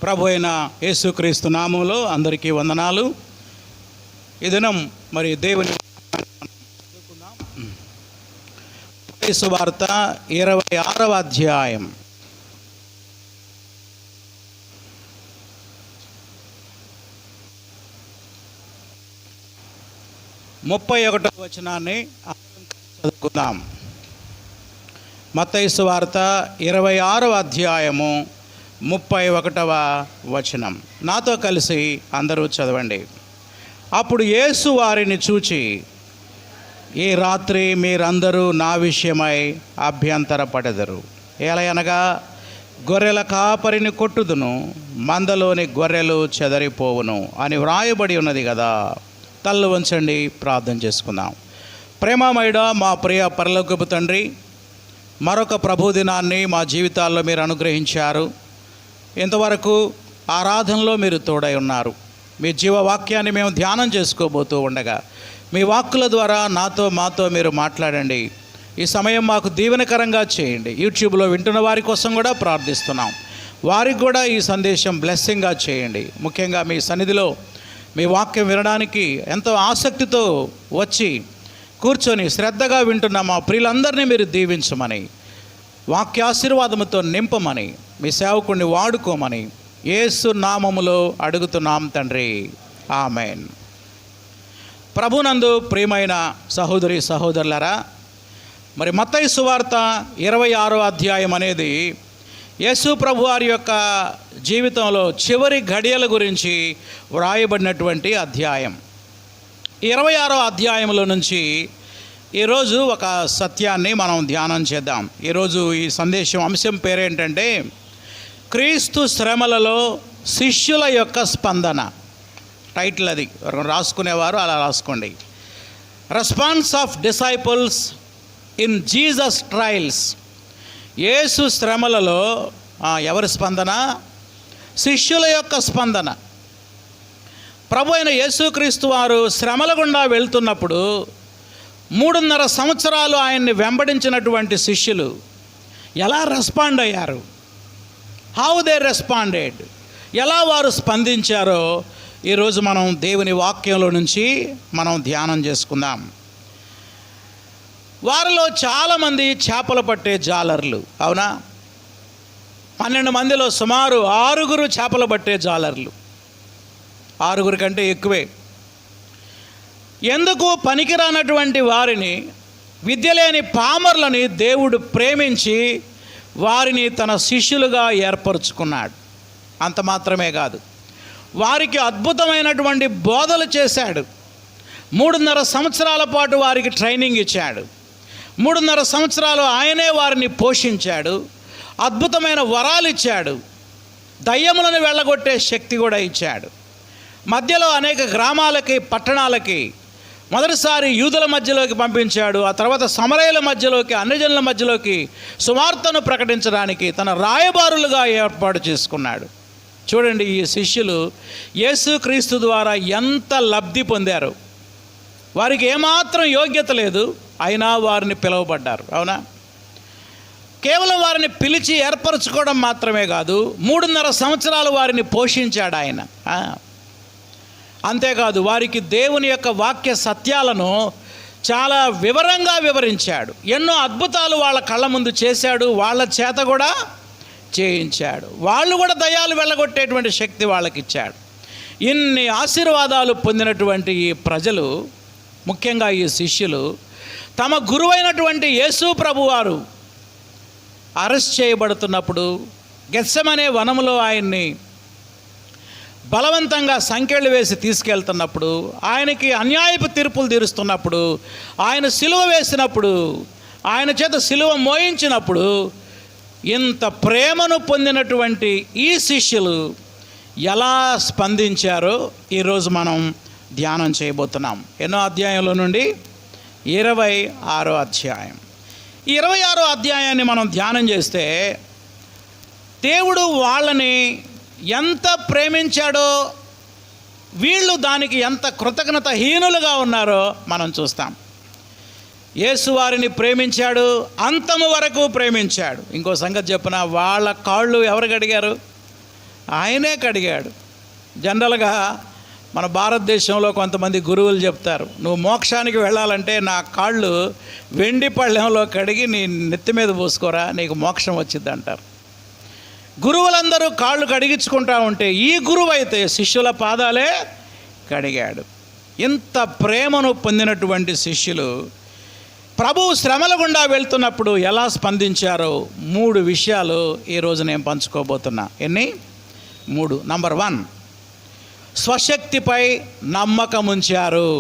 ప్రభు అయిన యేసుక్రీస్తు నామములో అందరికీ వందనాలు. ఈ దినం మరి దేవుని సువార్త 26వ అధ్యాయం 31వ వచనాన్ని చదువుకుందాం. మత్తయి సువార్త 26వ అధ్యాయము 31వ వచనం. నాతో కలిసి అందరూ చదవండి. అప్పుడు యేసు వారిని చూచి, ఈ రాత్రి మీరందరూ నా విషయమై అభ్యంతరపడెదరు. ఎలయనగా గొర్రెల కాపరిని కొట్టుదును, మందలోని గొర్రెలు చెదరిపోవును అని వ్రాయబడి ఉన్నది కదా. తల్లు వంచండి, ప్రార్థన చేసుకుందాం. ప్రేమమయుడా మా ప్రియ పరలోకపు తండ్రి, మరొక ప్రభు దినాన్ని మా జీవితాల్లో మీరు అనుగ్రహించారు. ఇంతవరకు ఆరాధనలో మీరు తోడై ఉన్నారు. మీ జీవవాక్యాన్ని మేము ధ్యానం చేసుకోబోతూ ఉండగా మీ వాక్కుల ద్వారా మాతో మీరు మాట్లాడండి. ఈ సమయం మాకు దీవెనకరంగా చేయండి. యూట్యూబ్లో వింటున్న వారి కోసం కూడా ప్రార్థిస్తున్నాం. వారికి కూడా ఈ సందేశం బ్లెస్సింగ్గా చేయండి. ముఖ్యంగా మీ సన్నిధిలో మీ వాక్యం వినడానికి ఎంతో ఆసక్తితో వచ్చి కూర్చొని శ్రద్ధగా వింటున్న మా ప్రియులందరినీ మీరు దీవించమని, వాక్యాశీర్వాదముతో నింపమని, మీ సేవకుడిని వాడుకోమని యేసు నామములో అడుగుతున్నాం తండ్రి, ఆమెన్. ప్రభునందు ప్రియమైన సహోదరి సహోదరులారా, మరి మత్తయి సువార్త 26వ అధ్యాయం అనేది యేసు ప్రభు వారి యొక్క జీవితంలో చివరి ఘడియల గురించి వ్రాయబడినటువంటి అధ్యాయం. 26వ అధ్యాయంలో నుంచి ఈరోజు ఒక సత్యాన్ని మనం ధ్యానం చేద్దాం. ఈరోజు ఈ సందేశం అంశం పేరేంటంటే క్రీస్తు శ్రమలలో శిష్యుల యొక్క స్పందన. టైటిల్ అది, రాసుకునేవారు అలా రాసుకోండి. Response of disciples in Jesus trials. యేసు శ్రమలలో ఎవరి స్పందన? శిష్యుల యొక్క స్పందన. ప్రభు అయిన యేసుక్రీస్తు వారు శ్రమల గుండా వెళ్తున్నప్పుడు 3.5 సంవత్సరాలు ఆయన్ని వెంబడించినటువంటి శిష్యులు ఎలా రెస్పాండ్ అయ్యారు? హౌ దే రెస్పాండెడ్, ఎలా వారు స్పందించారో ఈరోజు మనం దేవుని వాక్యంలో నుంచి మనం ధ్యానం చేసుకుందాం. వారిలో చాలామంది చేపలు పట్టే జాలర్లు, అవునా? 12 మందిలో సుమారు 6 చేపలు పట్టే జాలర్లు, 6 కంటే ఎక్కువే. ఎందుకు పనికిరానటువంటి వారిని, విద్య లేని పామరులని దేవుడు ప్రేమించి వారిని తన శిష్యులుగా ఏర్పరచుకున్నాడు. అంత మాత్రమే కాదు, వారికి అద్భుతమైనటువంటి బోధలు చేశాడు. 3.5 సంవత్సరాల పాటు వారికి ట్రైనింగ్ ఇచ్చాడు. 3.5 సంవత్సరాలు ఆయనే వారిని పోషించాడు. అద్భుతమైన వరాలు ఇచ్చాడు. దయ్యములను వెళ్ళగొట్టే శక్తి కూడా ఇచ్చాడు. మధ్యలో అనేక గ్రామాలకి, పట్టణాలకి మొదటిసారి యూదుల మధ్యలోకి పంపించాడు. ఆ తర్వాత సమరయుల మధ్యలోకి, అన్యజనుల మధ్యలోకి సువార్తను ప్రకటించడానికి తన రాయబారులుగా ఏర్పాటు చేసుకున్నాడు. చూడండి, ఈ శిష్యులు యేసుక్రీస్తు ద్వారా ఎంత లబ్ధి పొందారు. వారికి ఏమాత్రం యోగ్యత లేదు, అయినా వారిని పిలువబడ్డారు, అవునా? కేవలం వారిని పిలిచి ఏర్పరచుకోవడం మాత్రమే కాదు, 3.5 సంవత్సరాలు వారిని పోషించాడు ఆయన. అంతేకాదు, వారికి దేవుని యొక్క వాక్య సత్యాలను చాలా వివరంగా వివరించాడు. ఎన్నో అద్భుతాలు వాళ్ళ కళ్ళ ముందు చేశాడు. వాళ్ళ చేత కూడా చేయించాడు. వాళ్ళు కూడా దయ్యాలు వెళ్ళగొట్టేటువంటి శక్తి వాళ్ళకి ఇచ్చాడు. ఇన్ని ఆశీర్వాదాలు పొందినటువంటి ఈ ప్రజలు, ముఖ్యంగా ఈ శిష్యులు, తమ గురువైనటువంటి యేసు ప్రభువారు అరెస్ట్ చేయబడుతున్నప్పుడు, గెత్సెమనే వనములో ఆయన్ని బలవంతంగా సంకెళ్ళు వేసి తీసుకెళ్తున్నప్పుడు, ఆయనకి అన్యాయపు తీర్పులు తీరుస్తున్నప్పుడు, ఆయన సిలువ వేసినప్పుడు, ఆయన చేత సిలువ మోయించినప్పుడు ఇంత ప్రేమను పొందినటువంటి ఈ శిష్యులు ఎలా స్పందించారో ఈరోజు మనం ధ్యానం చేయబోతున్నాం. ఎన్నో అధ్యాయంలో నుండి 26వ అధ్యాయం. ఈ 26వ అధ్యాయాన్ని మనం ధ్యానం చేస్తే దేవుడు వాళ్ళని ఎంత ప్రేమించాడో, వీళ్ళు దానికి ఎంత కృతజ్ఞతాహీనులుగా ఉన్నారో మనం చూస్తాం. యేసు వారిని ప్రేమించాడు, అంతము వరకు ప్రేమించాడు. ఇంకో సంగతి చెప్పిన, వాళ్ళ కాళ్ళు ఎవరు కడిగారు? ఆయనే కడిగాడు. జనరల్గా మన భారతదేశంలో కొంతమంది గురువులు చెప్తారు, నువ్వు మోక్షానికి వెళ్ళాలంటే నా కాళ్ళు వెండి పళ్ళెంలో కడిగి నీ నెత్తి మీద పోసుకోరా, నీకు మోక్షం వచ్చింది అంటారు. గురువులందరూ కాళ్ళు కడిగించుకుంటా ఉంటే ఈ గురువు అయితే శిష్యుల పాదాలే కడిగాడు. ఇంత ప్రేమను పొందినటువంటి శిష్యులు ప్రభువు శ్రమల గుండా వెళ్తున్నప్పుడు ఎలా స్పందించారో 3 విషయాలు ఈరోజు నేను పంచుకోబోతున్నా. ఎన్ని? 3. నంబర్ 1, స్వశక్తిపై నమ్మకం ఉంచారు.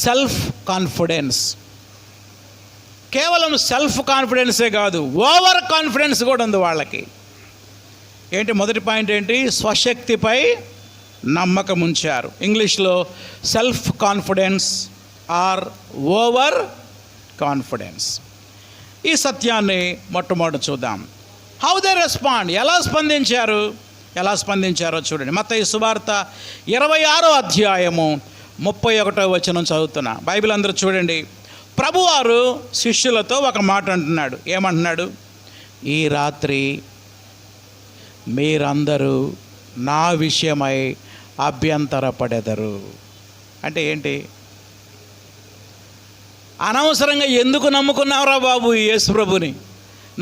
Self confidence. కేవలం సెల్ఫ్ కాన్ఫిడెన్సే కాదు, ఓవర్ కాన్ఫిడెన్స్ కూడా ఉంది వాళ్ళకి. ఏంటి మొదటి పాయింట్ ఏంటి? స్వశక్తిపై నమ్మకం ఉంచారు. ఇంగ్లీష్లో self confidence or over confidence. ఈ సత్యాన్ని మొట్టమొదటి చూద్దాం. హౌ దే రెస్పాండ్, ఎలా స్పందించారో చూడండి. మత్తయి సువార్త 26వ అధ్యాయము 31వ వచనం చదువుతున్నా. బైబిల్ అందరూ చూడండి. ప్రభువారు శిష్యులతో ఒక మాట అంటున్నాడు. ఏమంటున్నాడు? ఈ రాత్రి మీరందరూ నా విషయమై అభ్యంతరపడెదరు. అంటే ఏంటి? అనవసరంగా ఎందుకు నమ్ముకున్నావురా బాబు ఈ యేసు ప్రభుని,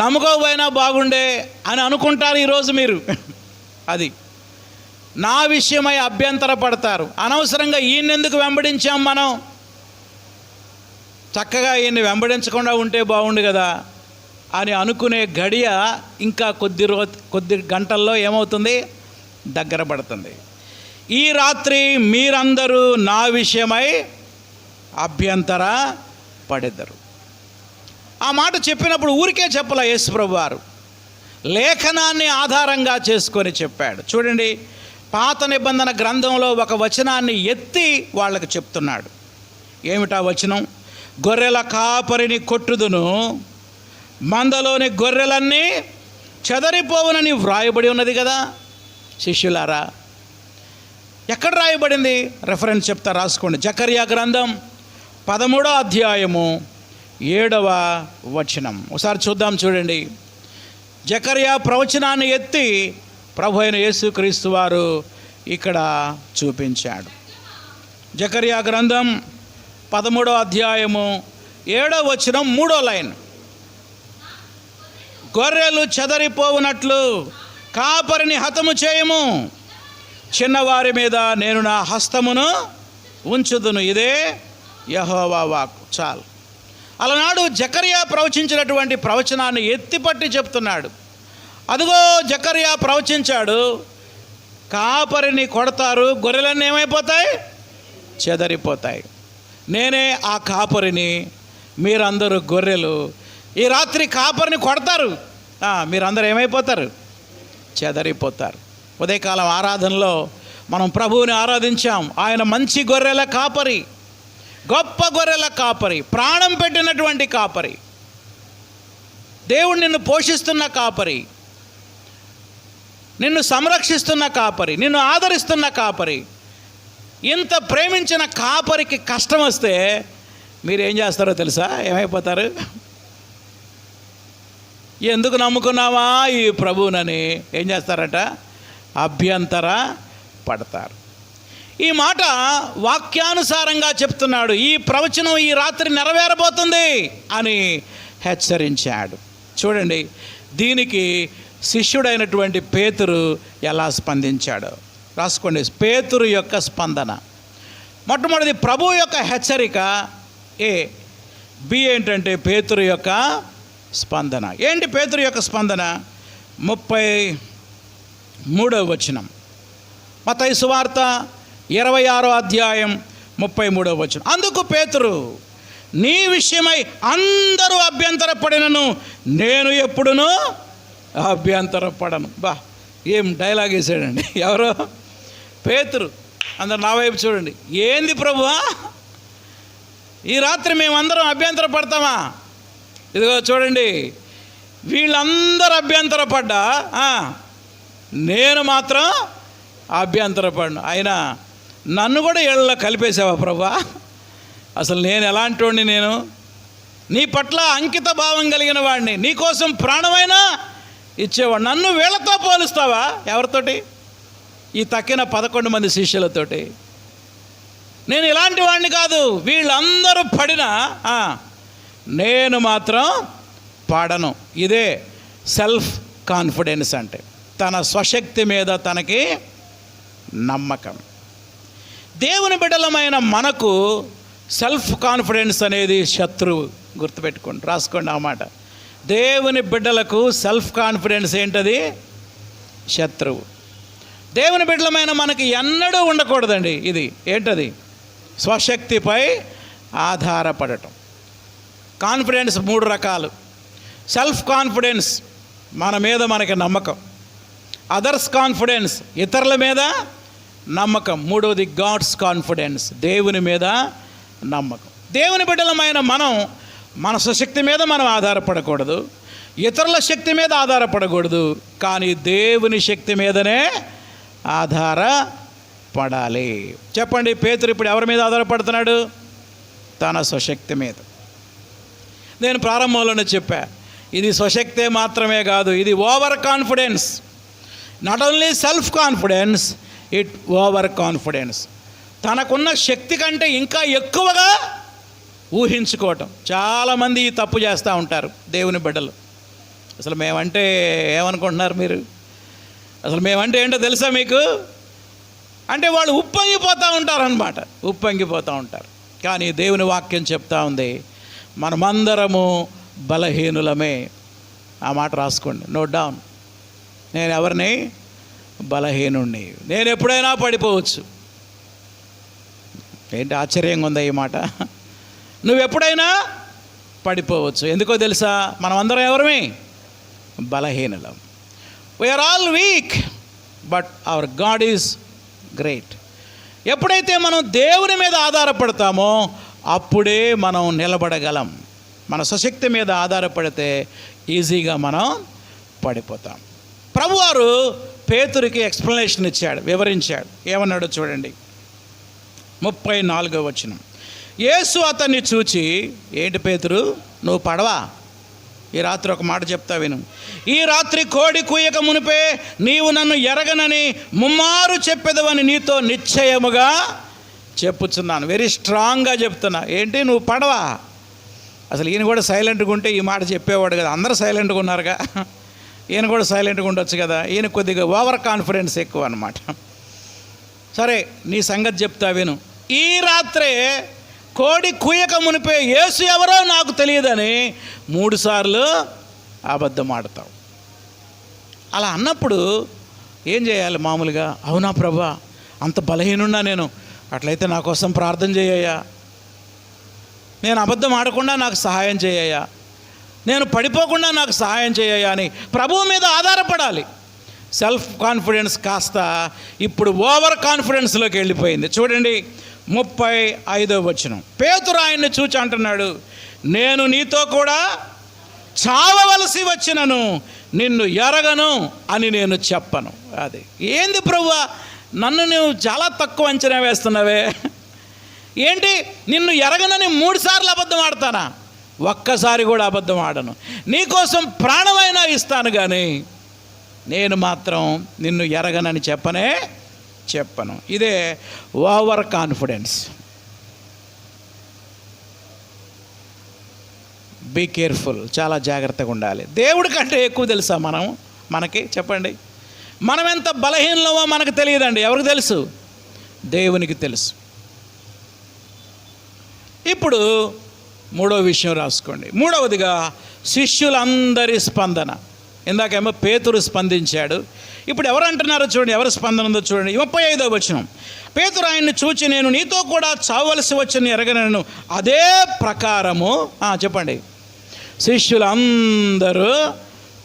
నమ్ముకోకపోయినా బాగుండే అని అనుకుంటారు ఈరోజు మీరు. అది నా విషయమై అభ్యంతరపడతారు. అనవసరంగా ఈయనెందుకు వెంబడించాం మనం, చక్కగా ఈయన్ని వెంబడించకుండా ఉంటే బాగుండు కదా అని అనుకునే గడియ ఇంకా కొద్ది గంటల్లో ఏమవుతుంది? దగ్గర పడుతుంది. ఈ రాత్రి మీరందరూ నా విషయమై అభ్యంతర పడెదరు. ఆ మాట చెప్పినప్పుడు ఊరికే చెప్పలే యేసు ప్రభు వారు, లేఖనాన్ని ఆధారంగా చేసుకొని చెప్పాడు. చూడండి, పాత నిబంధన గ్రంథంలో ఒక వచనాన్ని ఎత్తి వాళ్ళకు చెప్తున్నాడు. ఏమిటా వచనం? గొర్రెల కాపరిని కొట్టుదును, మందలోని గొర్రెలన్నీ చెదరిపోవునని వ్రాయబడి ఉన్నది కదా. శిష్యులారా, ఎక్కడ రాయబడింది? రెఫరెన్స్ చెప్తా, రాసుకోండి. జకర్యా గ్రంథం 13వ అధ్యాయము 7వ వచనం. ఒకసారి చూద్దాం. చూడండి, జకర్యా ప్రవచనాన్ని ఎత్తి ప్రభు అయిన యేసుక్రీస్తు వారు ఇక్కడ చూపించాడు. జకర్యా గ్రంథం 13వ అధ్యాయము 7వ వచనం 3వ లైన్. గొర్రెలు చెదరిపోవునట్లు కాపరిని హతము చేయము, చిన్నవారి మీద నేను నా హస్తమును ఉంచుదును, ఇదే యెహోవా వాక్కు. చాలు. అలనాడు జకర్యా ప్రవచించినటువంటి ప్రవచనాన్ని ఎత్తిపట్టి చెప్తున్నాడు. అదిగో జకర్యా ప్రవచించాడు, కాపరిని కొడతారు, గొర్రెలన్నీ ఏమైపోతాయి? చెదరిపోతాయి. నేనే ఆ కాపరిని, మీరందరూ గొర్రెలు. ఈ రాత్రి కాపరిని కొడతారు, మీరందరూ ఏమైపోతారు? చెదరిపోతారు. ఉదయకాలం ఆరాధనలో మనం ప్రభువుని ఆరాధించాం. ఆయన మంచి గొర్రెల కాపరి, గొప్ప గొర్రెల కాపరి, ప్రాణం పెట్టినటువంటి కాపరి, దేవుడు నిన్ను పోషిస్తున్న కాపరి, నిన్ను సంరక్షిస్తున్న కాపరి, నిన్ను ఆదరిస్తున్న కాపరి. ఇంత ప్రేమించిన కాపరికి కష్టం వస్తే మీరేం చేస్తారో తెలుసా? ఏమైపోతారు? ఎందుకు నమ్ముకున్నావా ఈ ప్రభువునని ఏం చేస్తారట? అభ్యంతర పడతారు. ఈ మాట వాక్యానుసారంగా చెప్తున్నాడు. ఈ ప్రవచనం ఈ రాత్రి నెరవేరబోతుంది అని హెచ్చరించాడు. చూడండి, దీనికి శిష్యుడైనటువంటి పేతురు ఎలా స్పందించాడో రాసుకోండి. పేతురు యొక్క స్పందన. మొట్టమొదటిది ప్రభు యొక్క హెచ్చరిక ఏ. బి ఏంటంటే పేతురు యొక్క స్పందన. ఏంటి పేతురు యొక్క స్పందన? 33వ వచనం. మత్తయి సువార్త 26వ అధ్యాయం 33వ వచనం. అందుకు పేతురు, నీ విషయమై అందరూ అభ్యంతరపడినను నేను ఎప్పుడునూ అభ్యంతరపడను. బా, ఏం డైలాగ్ వేసాడండి. ఎవరో? పేతురు. అందరు నా వైపు చూడండి. ఏంది ప్రభువా, ఈ రాత్రి మేమందరం అభ్యంతరపడతామా? ఇదిగో చూడండి, వీళ్ళందరూ అభ్యంతరపడ్డా నేను మాత్రం అభ్యంతరపడను. అయినా నన్ను కూడా వీళ్ళలో కలిపేసావా ప్రభా? అసలు నేను ఎలాంటి వాడిని? నేను నీ పట్ల అంకిత భావం కలిగిన వాడిని, నీకోసం ప్రాణమైనా ఇచ్చేవాడు. నన్ను వీళ్ళతో పోలుస్తావా? ఎవరితోటి? ఈ తక్కిన 11 మంది శిష్యులతోటి. నేను ఇలాంటి వాడిని కాదు, వీళ్ళందరూ పడినా నేను మాత్రం పడను. ఇదే సెల్ఫ్ కాన్ఫిడెన్స్ అంటే, తన స్వశక్తి మీద తనకి నమ్మకం. దేవుని బిడ్డలమైన మనకు సెల్ఫ్ కాన్ఫిడెన్స్ అనేది శత్రువు. గుర్తుపెట్టుకోండి, రాసుకోండి ఆ మాట. దేవుని బిడ్డలకు సెల్ఫ్ కాన్ఫిడెన్స్ ఏంటది? శత్రువు. దేవుని బిడ్డలమైన మనకి ఎన్నడూ ఉండకూడదండి ఇది. ఏంటది? స్వశక్తిపై ఆధారపడటం. కాన్ఫిడెన్స్ 3 రకాలు. సెల్ఫ్ కాన్ఫిడెన్స్, మన మీద మనకి నమ్మకం. అదర్స్ కాన్ఫిడెన్స్, ఇతరుల మీద నమ్మకం. మూడవది గాడ్స్ కాన్ఫిడెన్స్, దేవుని మీద నమ్మకం. దేవుని బిడ్డలమైన మనం మన స్వశక్తి మీద మనం ఆధారపడకూడదు, ఇతరుల శక్తి మీద ఆధారపడకూడదు, కానీ దేవుని శక్తి మీదనే ఆధారపడాలి. చెప్పండి, పేతురు ఇప్పుడు ఎవరి మీద ఆధారపడుతున్నాడు? తన స్వశక్తి మీద. నేను ప్రారంభంలోనే చెప్పా, ఇది స్వశక్తే మాత్రమే కాదు, ఇది over confidence. Not only self confidence, it over confidence. తనకున్న శక్తి కంటే ఇంకా ఎక్కువగా ఊహించుకోవటం. చాలామంది ఈ తప్పు చేస్తూ ఉంటారు దేవుని బిడ్డలు. అసలు మేమంటే ఏమనుకుంటున్నారు మీరు? అసలు మేమంటే ఏంటో తెలుసా మీకు? అంటే వాళ్ళు ఉప్పొంగిపోతూ ఉంటారన్నమాట, ఉప్పొంగిపోతూ ఉంటారు. కానీ దేవుని వాక్యం చెప్తా ఉంది, మనమందరము బలహీనులమే. ఆ మాట రాసుకోండి, నోట్ డౌన్. నేను ఎవరిని? బలహీనుణ్ణి. నేను ఎప్పుడైనా పడిపోవచ్చు. ఏంటి ఆశ్చర్యంగా ఉందా ఈ మాట? నువ్వు ఎప్పుడైనా పడిపోవచ్చు. ఎందుకో తెలుసా? మనం అందరం ఎవరమే? బలహీనులం. We are all weak, but our God is great. ఎప్పుడైతే మనం దేవుని మీద ఆధారపడతామో అప్పుడే మనం నిలబడగలం. మన స్వశక్తి మీద ఆధారపడితే ఈజీగా మనం పడిపోతాం. ప్రభువారు పేతురికి ఎక్స్ప్లెనేషన్ ఇచ్చాడు, వివరించాడు. ఏమన్నాడో చూడండి, 34వ వచనం. యేసు అతన్ని చూచి, ఏంటి పేతురు, నువ్వు పడవా? ఈ రాత్రి ఒక మాట చెప్తా విను. ఈ రాత్రి కోడి కూయక మునిపే నీవు నన్ను ఎరగనని ముమ్మారు చెప్పెదవని నీతో నిశ్చయముగా చెప్పుచున్నాను. వెరీ స్ట్రాంగ్గా చెప్తున్నా. ఏంటి, నువ్వు పడవా? అసలు ఈయన కూడా సైలెంట్గా ఉంటే ఈ మాట చెప్పేవాడు కదా. అందరూ సైలెంట్గా ఉన్నారుగా, ఈయన కూడా సైలెంట్గా ఉండొచ్చు కదా. ఈయన కొద్దిగా ఓవర్ కాన్ఫిడెన్స్ ఎక్కువ అన్నమాట. సరే, నీ సంగతి చెప్తా విను. ఈ రాత్రే కోడి కూయక మునిపే యేసు ఎవరో నాకు తెలియదని 3 సార్లు అబద్ధం ఆడతావు. అలా అన్నప్పుడు ఏం చేయాలి మామూలుగా? అవునా ప్రభా, అంత బలహీనున్నా నేను, అట్లయితే నా కోసం ప్రార్థన చేయయ్యా, నేను అబద్ధం ఆడకుండా నాకు సహాయం చేయయ్యా, నేను పడిపోకుండా నాకు సహాయం చేయయ్యా అని ప్రభువు మీద ఆధారపడాలి. సెల్ఫ్ కాన్ఫిడెన్స్ కాస్త ఇప్పుడు ఓవర్ కాన్ఫిడెన్స్లోకి వెళ్ళిపోయింది. చూడండి 35వ వచనం. పేతురు ఆయన్ని చూచి అంటున్నాడు, నేను నీతో కూడా చావవలసి వచ్చినను నిన్ను ఎరగను అని నేను చెప్పను. అది ఏంది ప్రభువా, నన్ను నువ్వు చాలా తక్కువ అంచనా వేస్తున్నావే. ఏంటి, నిన్ను ఎరగనని 3 సార్లు అబద్ధం ఆడతానా? ఒక్కసారి కూడా అబద్ధం ఆడను. నీకోసం ప్రాణమైనా ఇస్తాను, కానీ నేను మాత్రం నిన్ను ఎరగనని చెప్పను. ఇదే ఓవర్ కాన్ఫిడెన్స్. బీ కేర్ఫుల్, చాలా జాగ్రత్తగా ఉండాలి. దేవుడి కంటే ఎక్కువ తెలుసా మనకి? చెప్పండి, మనం ఎంత బలహీనమో మనకు తెలియదండి. ఎవరికి తెలుసు? దేవునికి తెలుసు. ఇప్పుడు 3వ విషయం రాసుకోండి. 3వదిగా శిష్యులందరి స్పందన. ఇందాకేమో పేతురు స్పందించాడు, ఇప్పుడు ఎవరు అంటున్నారో చూడండి, ఎవరు స్పందన ఉందో చూడండి. 35వ వచనం. పేతురు ఆయన్ని చూచి, నేను నీతో కూడా చావలసి వచ్చని ఎరగనను. అదే ప్రకారము చెప్పండి, శిష్యులందరూ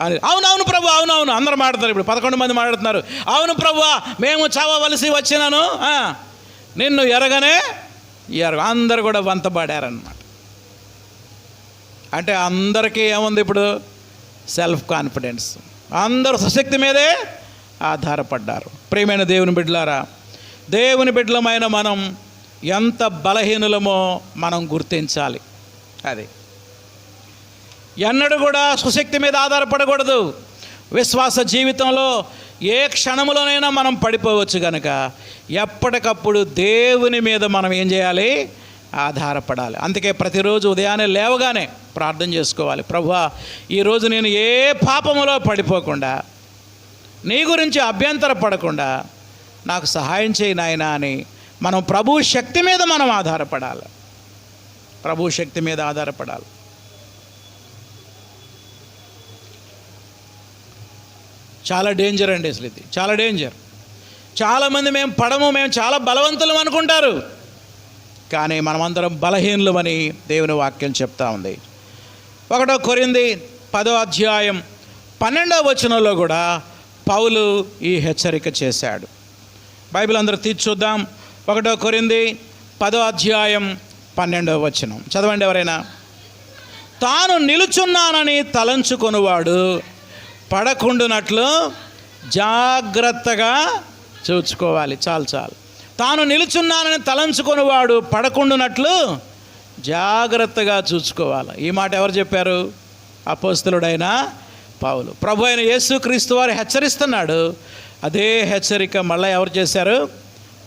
అని, అవునవును ప్రభు, అవునవును అందరూ మాట్లాడతారు. ఇప్పుడు 11 మంది మాట్లాడుతున్నారు. అవును ప్రభు, మేము చావవలసి వచ్చినాను, నిన్ను ఎరగనే అందరు కూడా వంతబడారన్నమాట. అంటే అందరికీ ఏముంది ఇప్పుడు? Self confidence. అందరూ స్వశక్తి మీదే ఆధారపడ్డారు. ప్రియమైన దేవుని బిడ్డలారా, దేవుని బిడ్డలమైన మనం ఎంత బలహీనులమో మనం గుర్తించాలి. అది ఎన్నడూ కూడా స్వశక్తి మీద ఆధారపడకూడదు. విశ్వాస జీవితంలో ఏ క్షణంలోనైనా మనం పడిపోవచ్చు కనుక ఎప్పటికప్పుడు దేవుని మీద మనం ఏం చేయాలి? ఆధారపడాలి. అందుకే ప్రతిరోజు ఉదయాన్నే లేవగానే ప్రార్థన చేసుకోవాలి. ప్రభువా, ఈరోజు నేను ఏ పాపములో పడిపోకుండా, నీ గురించి అభ్యంతర పడకుండా నాకు సహాయం చేయి నాయనా అని మనం ప్రభు శక్తి మీద మనం ఆధారపడాలి. ప్రభు శక్తి మీద ఆధారపడాలి. చాలా డేంజర్ అండి అసలు ఇది, చాలా డేంజర్. చాలామంది మేము చాలా బలవంతులం అనుకుంటారు, కానీ మనమందరం బలహీనులమని దేవుని వాక్యం చెప్తా ఉంది. 1 కొరింథీ 10:12 కూడా పౌలు ఈ హెచ్చరిక చేశాడు. బైబిల్ అందరూ తీర్చి చూద్దాం. 1 కొరింథీ 10:12 చదవండి ఎవరైనా. తాను నిలుచున్నానని తలంచుకొనువాడు పడకుండునట్లు జాగ్రత్తగా చూసుకోవాలి. చాలు. తాను నిలుచున్నానని తలంచుకొనివాడు పడకుండునట్లు జాగ్రత్తగా చూసుకోవాలి. ఈ మాట ఎవరు చెప్పారు? అపోస్తలుడైన పౌలు. ప్రభు అయిన యేసుక్రీస్తు వారు హెచ్చరిస్తున్నాడు. అదే హెచ్చరిక మళ్ళీ ఎవరు చేశారు?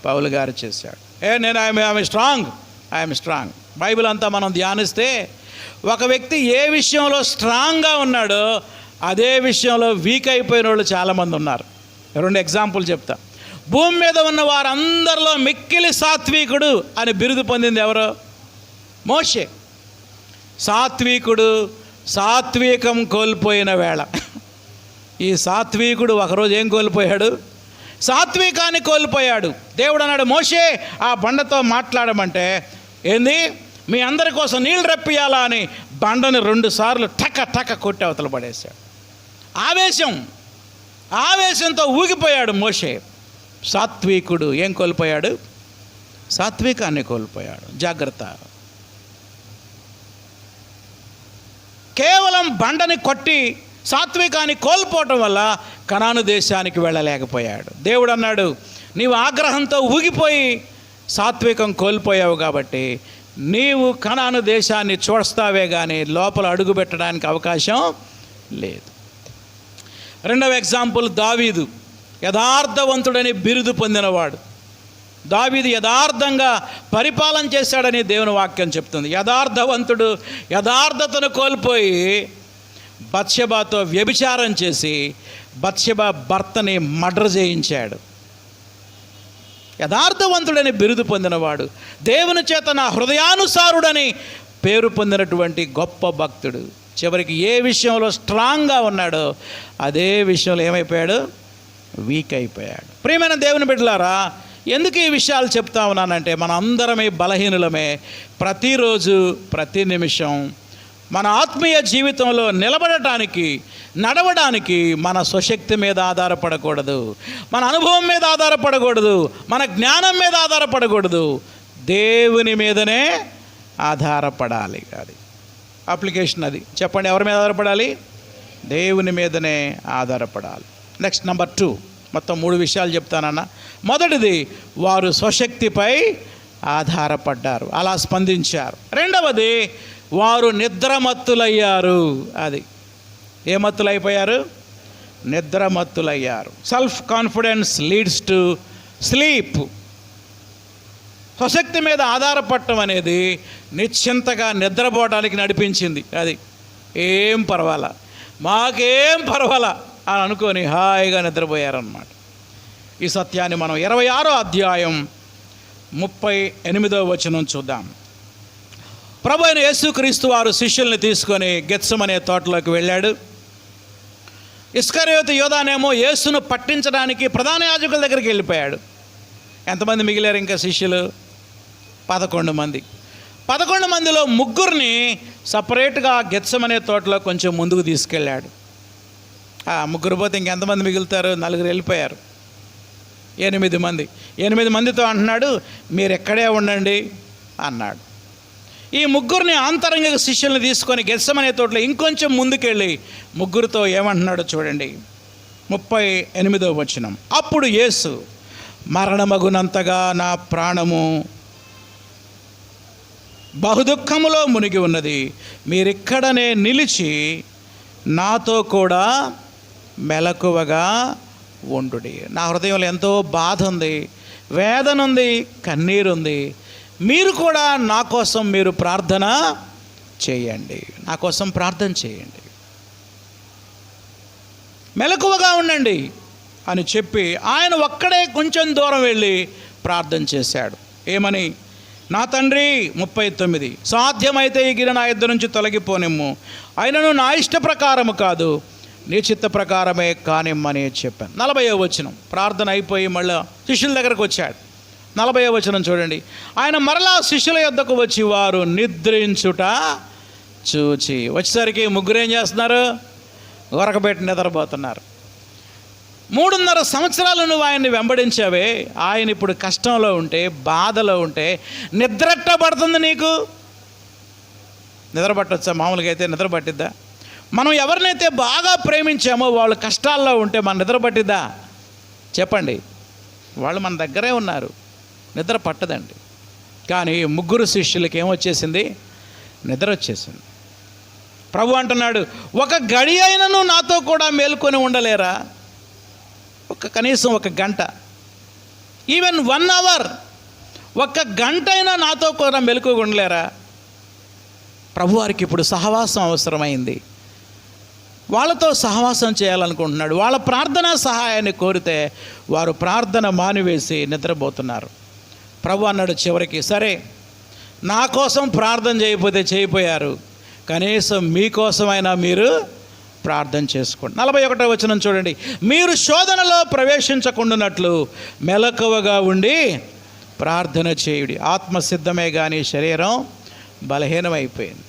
పౌలు గారు చేశాడు. నేను ఐఎమ్ స్ట్రాంగ్. బైబిల్ అంతా మనం ధ్యానిస్తే ఒక వ్యక్తి ఏ విషయంలో స్ట్రాంగ్గా ఉన్నాడో అదే విషయంలో వీక్ అయిపోయిన వాళ్ళు చాలామంది ఉన్నారు. 2 ఎగ్జాంపుల్ చెప్తా. భూమి మీద ఉన్న వారందరిలో మిక్కిలి సాత్వికుడు అని బిరుదు పొందింది ఎవరు? మోషే. సాత్వికం కోల్పోయిన వేళ ఈ సాత్వికుడు ఒకరోజు ఏం కోల్పోయాడు? సాత్వికాన్ని కోల్పోయాడు. దేవుడు అన్నాడు, మోషే ఆ బండతో మాట్లాడమంటే ఏంది, మీ అందరి కోసం నీళ్ళు రప్పియాలా అని బండని 2 సార్లు టక కొట్టి అవతల పడేశాడు. ఆవేశంతో ఊగిపోయాడు మోషే. సాత్వికుడు ఏం కోల్పోయాడు? సాత్వికాన్ని కోల్పోయాడు. జాగ్రత్త. కేవలం బండని కొట్టి సాత్వికాన్ని కోల్పోవటం వల్ల కనాను దేశానికి వెళ్ళలేకపోయాడు. దేవుడు అన్నాడు, నీవు ఆగ్రహంతో ఊగిపోయి సాత్వికం కోల్పోయావు కాబట్టి నీవు కనాను దేశాన్ని చూస్తావే కానీ లోపల అడుగు పెట్టడానికి అవకాశం లేదు. 2వ ఎగ్జాంపుల్ దావీదు. యథార్థవంతుడని బిరుదు పొందినవాడు. దావీదు యథార్థంగా పరిపాలన చేశాడని దేవుని వాక్యం చెప్తుంది. యథార్థవంతుడు యథార్థతను కోల్పోయి బత్షెబాతో వ్యభిచారం చేసి బత్షెబా భర్తని మర్డర్ చేయించాడు. యథార్థవంతుడని బిరుదు పొందినవాడు, దేవుని చేత నా హృదయానుసారుడని పేరు పొందినటువంటి గొప్ప భక్తుడు. చివరికి ఏ విషయంలో స్ట్రాంగ్గా ఉన్నాడో అదే విషయంలో ఏమైపోయాడు? వీక్ అయిపోయాడు. ప్రియమైన దేవుని బిడ్డలారా, ఎందుకు ఈ విషయాలు చెప్తా ఉన్నానంటే మన అందరమే బలహీనులమే. ప్రతిరోజు ప్రతి నిమిషం మన ఆత్మీయ జీవితంలో నిలబడటానికి, నడవడానికి మన స్వశక్తి మీద ఆధారపడకూడదు, మన అనుభవం మీద ఆధారపడకూడదు, మన జ్ఞానం మీద ఆధారపడకూడదు. దేవుని మీదనే ఆధారపడాలి. అది అప్లికేషన్. అది చెప్పండి, ఎవరి మీద ఆధారపడాలి? దేవుని మీదనే ఆధారపడాలి. నెక్స్ట్ నెంబర్ 2, మొత్తం 3 విషయాలు చెప్తానన్నా. మొదటిది, వారు స్వశక్తిపై ఆధారపడ్డారు, అలా స్పందించారు. రెండవది, వారు నిద్రమత్తులయ్యారు. అది ఏ మత్తులైపోయారు? నిద్రమత్తులయ్యారు. Self confidence leads to sleep. స్వశక్తి మీద ఆధారపడటం అనేది నిశ్చింతగా నిద్రపోవడానికి నడిపించింది. అది ఏం పర్వాలా, మాకేం పర్వాలా అని అనుకొని హాయిగా నిద్రపోయారన్నమాట. ఈ సత్యాన్ని మనం 26వ అధ్యాయం 38వ వచనం చూద్దాం. ప్రభు అయిన యేసుక్రీస్తు వారు శిష్యుల్ని తీసుకొని గెత్సెమనే తోటలోకి వెళ్ళాడు. ఇస్కరియోతు యోధానేమో యేసును పట్టించడానికి ప్రధాన యాజకుల దగ్గరికి వెళ్ళిపోయాడు. ఎంతమంది మిగిలారు ఇంకా శిష్యులు? 11 మంది. 11 మందిలో 3 సపరేట్గా గెత్సెమనే తోటలో కొంచెం ముందుకు తీసుకెళ్ళాడు. 3 పోతే ఇంకెంతమంది మిగులుతారు? 4 వెళ్ళిపోయారు. 8 మంది. 8 మందితో అంటున్నాడు, మీరు ఎక్కడే ఉండండి అన్నాడు. ఈ 3 ఆంతరంగిక శిష్యుల్ని తీసుకొని గెత్సెమనే తోటలో ఇంకొంచెం ముందుకెళ్ళి 3తో ఏమంటున్నాడో చూడండి. 38వ వచనం. అప్పుడు యేసు, మరణమగునంతగా నా ప్రాణము బహుదుఃఖములో మునిగి ఉన్నది, మీరిక్కడనే నిలిచి నాతో కూడా మెలకువగా ఉండుడి. నా హృదయంలో ఎంతో బాధ ఉంది, వేదన ఉంది, కన్నీరు ఉంది. మీరు కూడా నా కోసం మీరు ప్రార్థన చేయండి, నా కోసం ప్రార్థన చేయండి, మెలకువగా ఉండండి అని చెప్పి ఆయన ఒక్కడే కొంచెం దూరం వెళ్ళి ప్రార్థన చేశాడు. ఏమని? నా తండ్రి, 39, సాధ్యమైతే ఈ గిన్నె నా యొద్ద నుంచి తొలగిపోనిమ్ము, అయినను నా ఇష్ట ప్రకారము కాదు, నీ చిత్త ప్రకారమే కానిమ్మని చెప్పాను. 40వ వచనం. ప్రార్థన అయిపోయి మళ్ళీ శిష్యుల దగ్గరకు వచ్చాడు. 40వ వచనం చూడండి. ఆయన మరలా శిష్యుల యొద్దకు వచ్చి వారు నిద్రించుట చూచి, వచ్చేసరికి ముగ్గురు ఏం చేస్తున్నారు? ఉరకబెట్టి నిద్రపోతున్నారు. 3.5 సంవత్సరాలు నువ్వు ఆయన్ని వెంబడించావే, ఆయన ఇప్పుడు కష్టంలో ఉంటే, బాధలో ఉంటే నిద్రట్ట పడుతుంది నీకు? నిద్ర పట్టొచ్చా? మామూలుగా అయితే నిద్ర పట్టిద్దా? మనం ఎవరినైతే బాగా ప్రేమించామో వాళ్ళు కష్టాల్లో ఉంటే మన నిద్ర పట్టిద్దా? చెప్పండి. వాళ్ళు మన దగ్గరే ఉన్నారు, నిద్ర పట్టదండి. కానీ ముగ్గురు శిష్యులకి ఏమొచ్చేసింది? నిద్ర వచ్చేసింది. ప్రభు అంటున్నాడు, ఒక గడి అయినను నాతో కూడా మేల్కొని ఉండలేరా? కనీసం ఒక గంట, ఈవెన్ 1 అవర్, ఒక్క గంట అయినా నాతో కూడా మెలకువగా ఉండలేరా? ప్రభువారికి ఇప్పుడు సహవాసం అవసరమైంది. వాళ్ళతో సహవాసం చేయాలనుకుంటున్నాడు. వాళ్ళ ప్రార్థనా సహాయాన్ని కోరితే వారు ప్రార్థన మానివేసి నిద్రపోతున్నారు. ప్రభు అన్నాడు చివరికి, సరే నా కోసం ప్రార్థన చేయకపోతే చేయిపోయారు, కనీసం మీకోసమైనా మీరు ప్రార్థన చేసుకోండి. 41వ వచనం చూడండి. మీరు శోధనలో ప్రవేశించకుండానట్లు మెలకువగా ఉండి ప్రార్థన చేయుడి. ఆత్మసిద్ధమే కానీ శరీరం బలహీనమైపోయింది.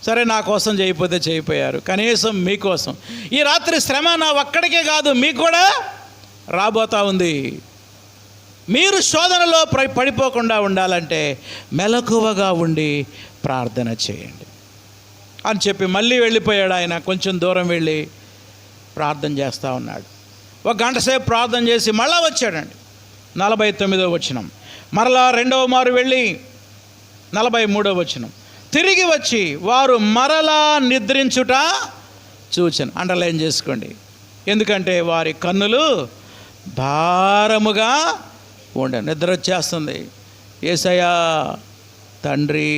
సరే నా కోసం చేయకపోతే చేయిపోయారు, కనీసం మీకోసం. ఈ రాత్రి శ్రమ నా ఒక్కడికే కాదు, మీకు కూడా రాబోతా ఉంది. మీరు శోధనలో పడిపోకుండా ఉండాలంటే మెలకువగా ఉండి ప్రార్థన చేయండి అని చెప్పి మళ్ళీ వెళ్ళిపోయాడు. ఆయన కొంచెం దూరం వెళ్ళి ప్రార్థన చేస్తూ ఉన్నాడు. 1 గంట సేపు ప్రార్థన చేసి మళ్ళా వచ్చాడండి. 49వ వచనం. మరలా 2వ మారు వెళ్ళి 43వ వచనం. తిరిగి వచ్చి వారు మరలా నిద్రించుట చూచాను. అండర్లైన్ చేసుకోండి, ఎందుకంటే వారి కన్నులు భారముగా ఉండే. నిద్ర వచ్చేస్తుంది. యేసయ్యా తండ్రి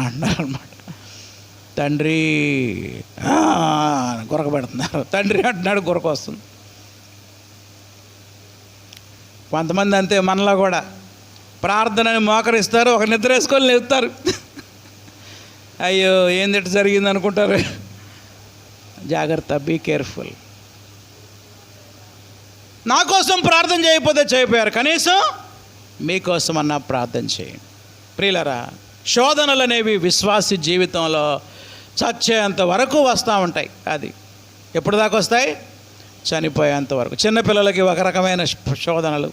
అన్నారన్నమాట. తండ్రి గురక పెడుతున్నారు. తండ్రి అంటున్నాడు, గురక వస్తుంది. కొంతమంది అంతే, మనలో కూడా ప్రార్థనని మోకరిస్తారు, ఒక నిద్ర వేసుకొని లేపుతారు. అయ్యో ఏంది జరిగింది అనుకుంటారు. జాగ్రత్త, బీ కేర్ఫుల్. నా కోసం ప్రార్థన చేయకపోతే చేయపోయారు, కనీసం మీకోసం అన్నా ప్రార్థన చేయండి. ప్రియులరా, శోధనలు అనేవి విశ్వాసి జీవితంలో చచ్చేంత వరకు వస్తూ ఉంటాయి. అది ఎప్పుడు దాకా వస్తాయి? చనిపోయేంత వరకు. చిన్నపిల్లలకి ఒక రకమైన శోధనలు,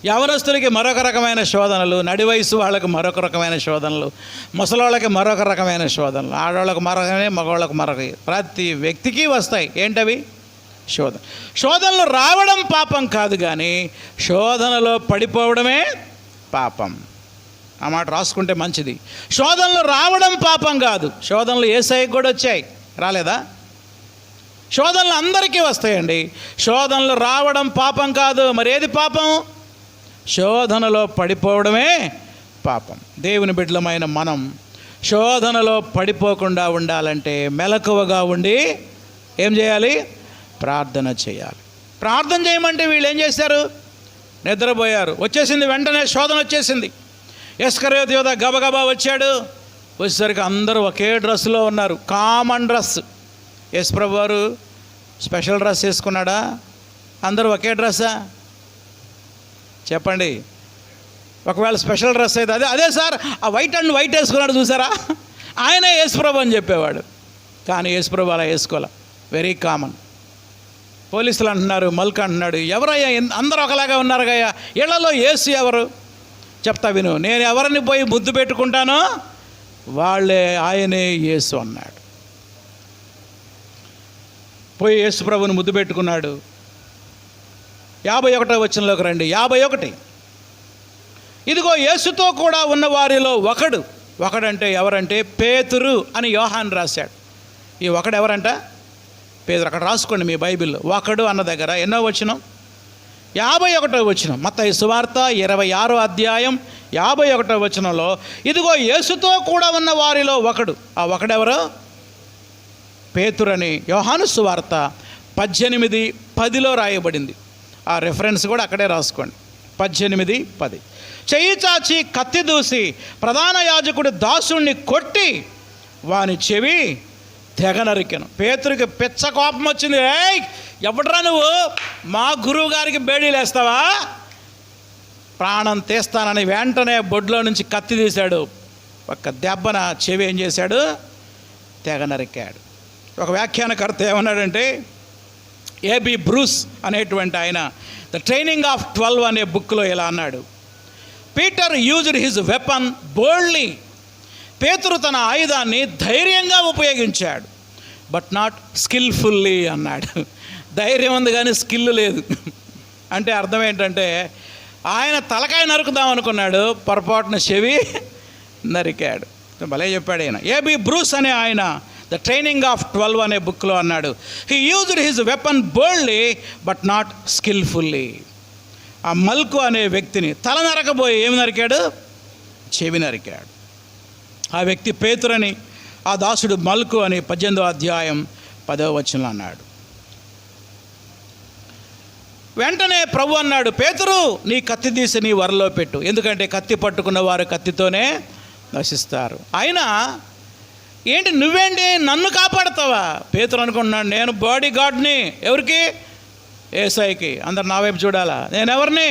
యవనస్తులకి మరొక రకమైన శోధనలు, నడి వయసు వాళ్ళకి మరొక రకమైన శోధనలు, ముసలోళ్ళకి మరొక రకమైన శోధనలు, ఆడవాళ్ళకి మరొకనే, మగవాళ్ళకి మరొక. ప్రతి వ్యక్తికి వస్తాయి. ఏంటవి? శోధన. శోధనలు రావడం పాపం కాదు, కానీ శోధనలో పడిపోవడమే పాపం. ఆ మాట రాసుకుంటే మంచిది. శోధనలు రావడం పాపం కాదు. శోధనలు యేసయ్యకి కూడా వచ్చాయి, రాలేదా? శోధనలు అందరికీ వస్తాయండి. శోధనలు రావడం పాపం కాదు. మరి ఏది పాపం? శోధనలో పడిపోవడమే పాపం. దేవుని బిడ్డలమైన మనం శోధనలో పడిపోకుండా ఉండాలంటే మెలకువగా ఉండి ఏం చేయాలి? ప్రార్థన చేయాలి. ప్రార్థన చేయమంటే వీళ్ళు ఏం చేశారు? నిద్రపోయారు. వచ్చేసింది, వెంటనే శోధన వచ్చేసింది. ఇస్కరియోతు యోధ గబగబా వచ్చాడు. వచ్చేసరికి అందరూ ఒకే డ్రెస్సులో ఉన్నారు, కామన్ డ్రెస్. యేసు ప్రభు వారు స్పెషల్ డ్రెస్ వేసుకున్నాడా? అందరూ ఒకే డ్రెస్సా? చెప్పండి. ఒకవేళ స్పెషల్ డ్రెస్ అయితే అదే సార్, ఆ వైట్ అండ్ వైట్ వేసుకున్నాడు చూసారా, ఆయనే యేసు ప్రభు అని చెప్పేవాడు. కానీ యేసు ప్రభు అలా వేసుకోలే, వెరీ కామన్. పోలీసులు అంటున్నారు, మల్క్ అంటున్నాడు, ఎవరయ్యా అందరూ ఒకలాగా ఉన్నారు కయ్యా, ఇళ్లలో యేసు ఎవరు? చెప్తా విను. నేను ఎవరిని పోయి ముద్దు పెట్టుకుంటానో వాళ్ళే ఆయనే యేసు అన్నాడు. పోయి యేసు ప్రభుని ముద్దు పెట్టుకున్నాడు. 51వ వచనంలోకి రండి. 51. ఇదిగో యేసుతో కూడా ఉన్న వారిలో ఒకడంటే ఎవరంటే పేతురు అని యోహాను రాశాడు. ఈ ఒకడు ఎవరంట? పేతురు, అక్కడ రాసుకోండి మీ బైబిల్లో. ఒకడు అన్న దగ్గర ఎన్నో వచనం? 51వ వచనం. మత్తయి సువార్త 26వ అధ్యాయం 51వ వచనంలో, ఇదిగో యేసుతో కూడా ఉన్న వారిలో ఒకడు. ఆ ఒకడెవరో? పేతురని యోహాను సువార్త 18:10లో రాయబడింది. ఆ రెఫరెన్స్ కూడా అక్కడే రాసుకోండి. 18:10. చెయ్యి చాచి కత్తి దూసి ప్రధాన యాజకుడి దాసుణ్ణి కొట్టి వాని చెవి తెగ నరికెను. పేతురికి పిచ్చ కోపం వచ్చింది. ఏయ్, ఎవడ్రా నువ్వు? మా గురువు గారికి బేడీలు వేస్తావా? ప్రాణం తీస్తానని వెంటనే బొడ్లో నుంచి కత్తి తీశాడు. ఒక్క దెబ్బన చెవి ఏం చేశాడు? తెగ నరికాడు. ఒక వ్యాఖ్యానకర్త ఏమన్నాడంటే, ఏబి బ్రూస్ అనేటువంటి ఆయన ద ట్రైనింగ్ ఆఫ్ 12 అనే బుక్లో ఇలా అన్నాడు, Peter used his weapon boldly. పేతురు తన ఆయుధాన్ని ధైర్యంగా ఉపయోగించాడు, బట్ నాట్ స్కిల్ఫుల్లీ అన్నాడు. ధైర్యం ఉంది కానీ స్కిల్ లేదు. అంటే అర్థం ఏంటంటే, ఆయన తలకాయ నరుకుదాం అనుకున్నాడు, పొరపాటున చెవి నరికాడు. భలే చెప్పాడు ఆయన. ఏబి బ్రూస్ అనే ఆయన ద ట్రైనింగ్ ఆఫ్ 12 అనే బుక్లో అన్నాడు, he used his weapon boldly but not skilfully. ఆ మల్కు అనే వ్యక్తిని తల నరకబోయి ఏమి నరికాడు? చెవి నరికాడు. ఆ వ్యక్తి పేతురని, ఆ దాసుడు మల్కు అని 18వ అధ్యాయం 10వ వచనంలో అన్నాడు. వెంటనే ప్రభు అన్నాడు, పేతురు, నీ కత్తి తీసి నీ వరలో పెట్టు, ఎందుకంటే కత్తి పట్టుకున్న వారు కత్తితోనే నశిస్తారు. అయినా ఏంటి, నువ్వేంటి నన్ను కాపాడుతావా? పేతురు అనుకుంటున్నాడు, నేను బాడీ గార్డ్ని. ఎవరికి? ఏసైకి. అందరు నా వైపు చూడాలా. నేను ఎవరిని?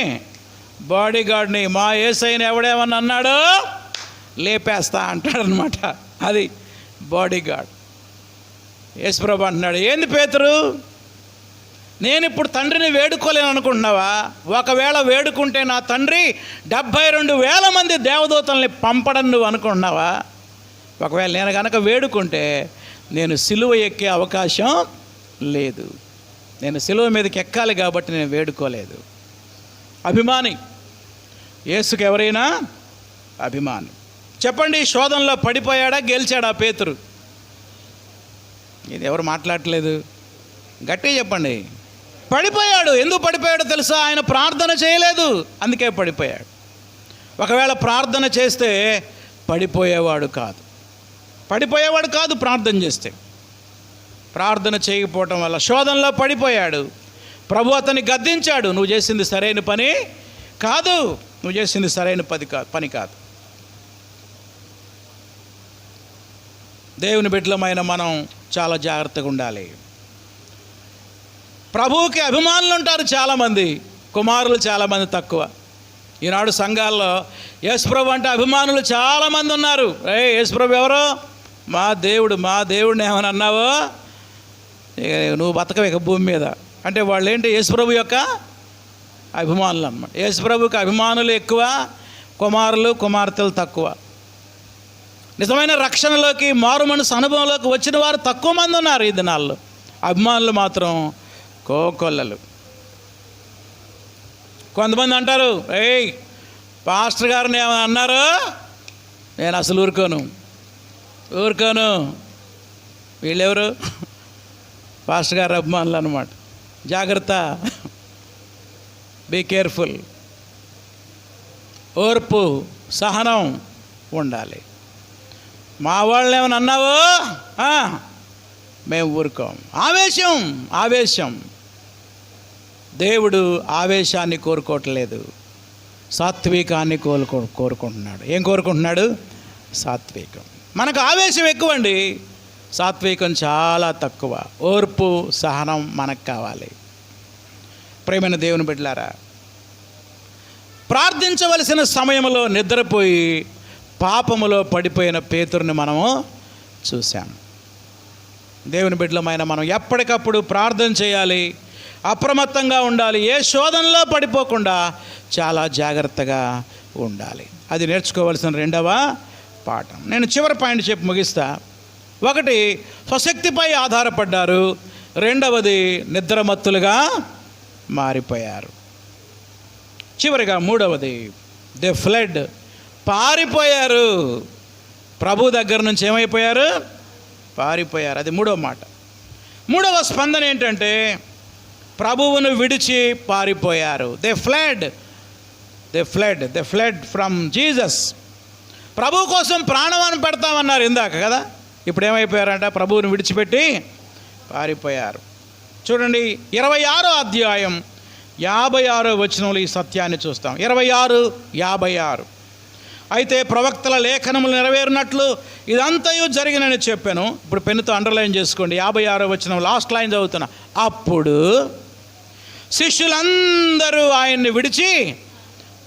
బాడీ గార్డ్ని. మా ఏసైని ఎవడేమన్నా అన్నాడో లేపేస్తా అంటాడనమాట. అది బాడీ గార్డ్. యేసుప్రభు అంటున్నాడు, ఏంది పేతురు, నేను ఇప్పుడు తండ్రిని వేడుకోలేను అనుకుంటున్నావా? ఒకవేళ వేడుకుంటే నా తండ్రి 72,000 మంది దేవదూతల్ని పంపడం నువ్వు అనుకుంటున్నావా? ఒకవేళ నేను కనుక వేడుకుంటే నేను సిలువ ఎక్కే అవకాశం లేదు. నేను సిలువ మీదకి ఎక్కాలి కాబట్టి నేను వేడుకోలేదు. అభిమాని. యేసుకు ఎవరైనా అభిమాని. చెప్పండి, శోధనలో పడిపోయాడా గెలిచాడా పేతురు? ఇది ఎవరు మాట్లాడట్లేదు, గట్టిగా చెప్పండి. పడిపోయాడు. ఎందుకు పడిపోయాడో తెలుసా? ఆయన ప్రార్థన చేయలేదు, అందుకే పడిపోయాడు. ఒకవేళ ప్రార్థన చేస్తే పడిపోయేవాడు కాదు. ప్రార్థన చేస్తే. ప్రార్థన చేయకపోవటం వల్ల శోధనలో పడిపోయాడు. ప్రభు అతన్ని గద్దించాడు, నువ్వు చేసింది సరైన పని కాదు, నువ్వు చేసింది సరైన పని కాదు. దేవుని బిడ్డలమైన మనం చాలా జాగ్రత్తగా ఉండాలి. ప్రభువుకి అభిమానులు ఉంటారు చాలామంది, కుమారులు చాలామంది తక్కువ. ఈనాడు సంఘాల్లో యేసుప్రభు అంటే అభిమానులు చాలామంది ఉన్నారు. యేసుప్రభు ఎవరో? మా దేవుడిని ఏమని అన్నావో నువ్వు బతకవేక భూమి మీద అంటే వాళ్ళు ఏంటి? యేసుప్రభు యొక్క అభిమానులు అన్నమాట. యేసుప్రభుకి అభిమానులు ఎక్కువ, కుమారులు కుమార్తెలు తక్కువ. నిజమైన రక్షణలోకి, మారు మనసు అనుభవంలోకి వచ్చిన వారు తక్కువ మంది ఉన్నారు ఈ దినాల్లో. అభిమానులు మాత్రం కోకొల్లలు. కొంతమంది అంటారు, ఏయ్ పాస్టర్ గారిని ఏమైనా అన్నారు, నేను అసలు ఊరుకోను. వీళ్ళెవరు? పాస్టర్ గారు అభిమానులు అన్నమాట. జాగ్రత్త, బీ కేర్ఫుల్. ఓర్పు, సహనం ఉండాలి. మా వాళ్ళని ఏమైనా అన్నావో మేము ఊరుకోం. ఆవేశం. దేవుడు ఆవేశాన్ని కోరుకోవట్లేదు, సాత్వికాన్ని కోరుకుంటున్నాడు. ఏం కోరుకుంటున్నాడు? సాత్వికం. మనకు ఆవేశం ఎక్కువండి, సాత్వికం చాలా తక్కువ. ఓర్పు, సహనం మనకు కావాలి. ప్రేమైన దేవుని బిడ్డలారా, ప్రార్థించవలసిన సమయంలో నిద్రపోయి పాపములో పడిపోయిన పేతురుని మనము చూసాం. దేవుని బిడ్డలమైన మనం ఎప్పటికప్పుడు ప్రార్థన చేయాలి, అప్రమత్తంగా ఉండాలి. ఏ శోధనలో పడిపోకుండా చాలా జాగ్రత్తగా ఉండాలి. అది నేర్చుకోవాల్సిన రెండవ పాఠం. నేను చివరి పాయింట్ చెప్పి ముగిస్తా. ఒకటి, స్వశక్తిపై ఆధారపడ్డారు. రెండవది, నిద్రమత్తులుగా మారిపోయారు. చివరిగా మూడవది, దే ఫ్లెడ్, పారిపోయారు. ప్రభు దగ్గర నుంచి ఏమైపోయారు? పారిపోయారు. అది మూడో మాట. మూడవ స్పందన ఏంటంటే ప్రభువును విడిచి పారిపోయారు. They fled from Jesus. ప్రభు కోసం ప్రాణాన్ని పెడతామన్నారు ఇందాక కదా, ఇప్పుడు ఏమైపోయారంట? ప్రభువుని విడిచిపెట్టి పారిపోయారు. చూడండి 26వ అధ్యాయం 56వ వచనంలో ఈ సత్యాన్ని చూస్తాం. 26:56. అయితే ప్రవక్తల లేఖనములు నెరవేరినట్లు ఇదంతయు జరిగినని చెప్పాను. ఇప్పుడు పెన్నుతో అండర్లైన్ చేసుకోండి. 56వ వచనం లాస్ట్ లైన్ చదువుతున్నా. అప్పుడు శిష్యులందరూ ఆయన్ని విడిచి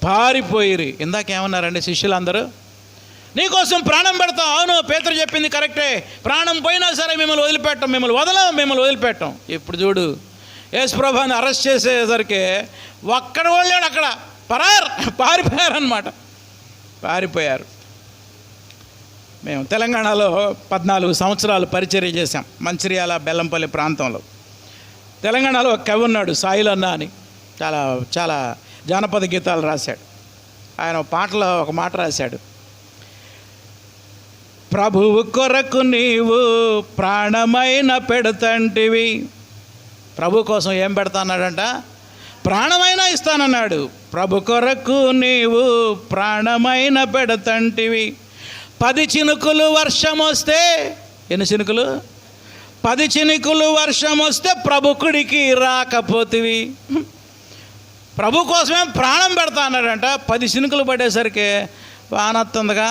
పారిపోయిరి. ఇందాకేమన్నారండి శిష్యులందరూ? నీకోసం ప్రాణం పెడతాం. అవును, పేతురు చెప్పింది కరెక్టే. ప్రాణం పోయినా సరే మిమ్మల్ని వదిలిపెట్టాం, మిమ్మల్ని వదిలిపెట్టాం. ఇప్పుడు చూడు, యేసుప్రభుని అరెస్ట్ చేసేసరికి ఒక్కడ వాళ్ళాడు అక్కడ, పారిపోయారు. మేము తెలంగాణలో 14 సంవత్సరాలు పరిచర్య చేశాం, మంచిర్యాల బెల్లంపల్లి ప్రాంతంలో. తెలంగాణలో ఒక కవి ఉన్నాడు, సాయిలన్న అని, చాలా చాలా జానపద గీతాలు రాశాడు. ఆయన పాటలో ఒక మాట రాశాడు. ప్రభువు కొరకు నీవు ప్రాణమైన పెడతంటివి. ప్రభు కోసం ఏం పెడతా అన్నాడంట? ప్రాణమైనా ఇస్తానన్నాడు. ప్రభు కొరకు నీవు ప్రాణమైన పెడతంటివి. 10 చినుకులు వర్షం వస్తే, ఎన్ని చినుకులు? 10 చినుకులు వర్షం వస్తే ప్రభు కుడికి రాకపోతివి. ప్రభు కోసమే ప్రాణం పెడతా అన్నాడంట. 10 చినుకులు పడేసరికి వానొస్తుందిగా,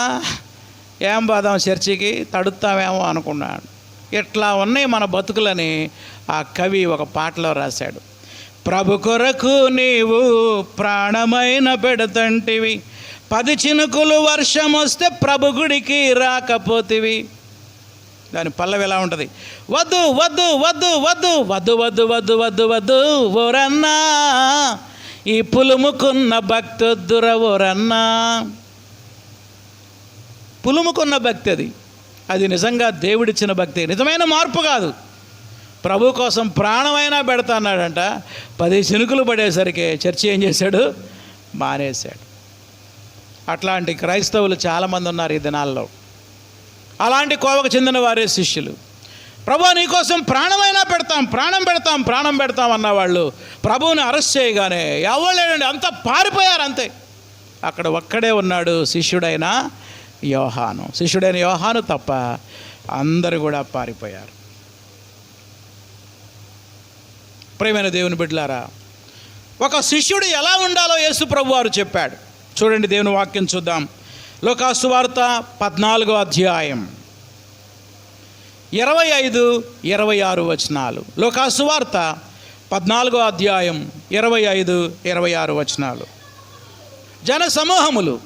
ఏం పోదాం చర్చికి, తడుస్తామేమో అనుకున్నాడు. ఇట్లా ఉన్నాయి మన బతుకులని ఆ కవి ఒక పాటలో రాశాడు. ప్రభు కొరకు నీవు ప్రాణమైన పెడతంటివి. 10 చినుకులు వర్షం వస్తే ప్రభు గుడికి రాకపోతివి. దాని పల్లవి ఎలా ఉంటుంది? వద్దు వద్దు వద్దు వద్దు వద్దు వద్దు వద్దు వద్దు వద్దు ఓరన్నా, ఈ పులుముకున్న భక్తొద్దుర ఓరన్నా. పులుముకున్న భక్తి అది నిజంగా దేవుడిచ్చిన భక్తి, నిజమైన మార్పు కాదు. ప్రభు కోసం ప్రాణమైనా పెడతా అన్నాడంట. 10 చినుకులు పడేసరికి చర్చి ఏం చేశాడు? మానేశాడు. అట్లాంటి క్రైస్తవులు చాలామంది ఉన్నారు ఈ దినాల్లో. అలాంటి కోవకు చెందిన వారే శిష్యులు. ప్రభు నీకోసం ప్రాణమైనా పెడతాం అన్నవాళ్ళు ప్రభువుని అరెస్ట్ చేయగానే ఎవలేడండి, అంతా పారిపోయారు అంతే. అక్కడ ఒక్కడే ఉన్నాడు శిష్యుడైన యోహాను తప్ప అందరూ కూడా పారిపోయారు. ప్రియమైన దేవుని బిడ్డలారా, ఒక శిష్యుడు ఎలా ఉండాలో యేసు ప్రభు వారు చెప్పాడు. చూడండి, దేవుని వాక్యం చూద్దాం. లూకాసు వార్త 14వ అధ్యాయం 25-26 వచనాలు. లూకాసు వార్త 14వ అధ్యాయం 25-26 వచనాలు. జన సమూహములు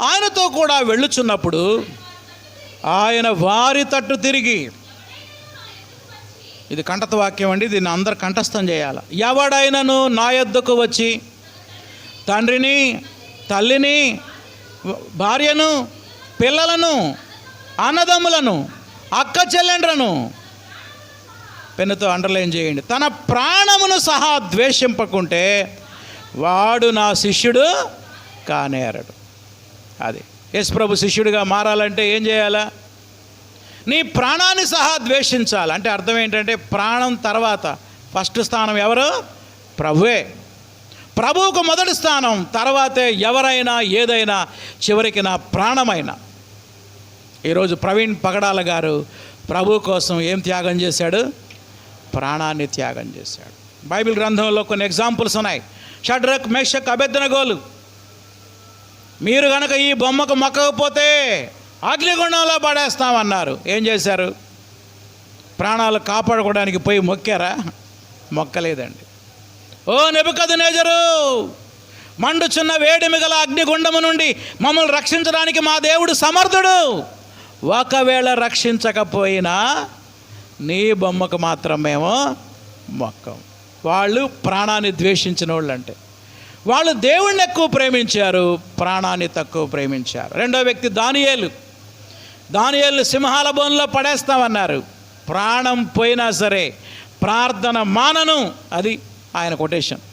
ఆయనతో కూడా వెళ్ళుచున్నప్పుడు ఆయన వారి తట్టు తిరిగి, ఇది కంఠత వాక్యం అండి, దీన్ని అందరు కంఠస్థం చేయాలి. ఎవడైనను నా యొద్దకు వచ్చి తండ్రిని, తల్లిని, భార్యను, పిల్లలను, అన్నదమ్ములను, అక్క చెల్లెండ్రను, పెన్నుతో అండర్లైన్ చేయండి, తన ప్రాణమును సహా ద్వేషింపకుంటే వాడు నా శిష్యుడు కానేరడు. అది యేసు ప్రభు శిష్యుడిగా మారాలంటే ఏం చేయాలా? నీ ప్రాణాన్ని సహా ద్వేషించాలి. అంటే అర్థం ఏంటంటే, ప్రాణం తర్వాత ఫస్ట్ స్థానం ఎవరు? ప్రభువే. ప్రభువుకు మొదటి స్థానం, తర్వాతే ఎవరైనా ఏదైనా, చివరికి నా ప్రాణమైన. ఈరోజు ప్రవీణ్ పగడాల గారు ప్రభు కోసం ఏం త్యాగం చేశాడు? ప్రాణాన్ని త్యాగం చేశాడు. బైబిల్ గ్రంథంలో కొన్ని ఎగ్జాంపుల్స్ ఉన్నాయి. షడ్రక్, మేషక్, అబేద్నెగోలు, మీరు కనుక ఈ బొమ్మకు మొక్కకపోతే అగ్నిగుండంలో పడేస్తామన్నారు. ఏం చేశారు? ప్రాణాలు కాపాడుకోవడానికి పోయి మొక్కారా? మొక్కలేదండి. ఓ నెబుకద్నెజరు, మండుచున్న వేడిమి గల అగ్నిగుండము నుండి మమ్మల్ని రక్షించడానికి మా దేవుడు సమర్థుడు. ఒకవేళ రక్షించకపోయినా నీ బొమ్మకు మాత్రం మేము మొక్కం. వాళ్ళు ప్రాణాన్ని ద్వేషించిన వాళ్ళు. అంటే వాళ్ళు దేవుణ్ణి ఎక్కువ ప్రేమించారు, ప్రాణాన్ని తక్కువ ప్రేమించారు. రెండో వ్యక్తి దానియేలు సింహాల బోన్లో పడేస్తామన్నారు. ప్రాణం పోయినా సరే ప్రార్థన మానను, అది ఆయన కొటేషన్.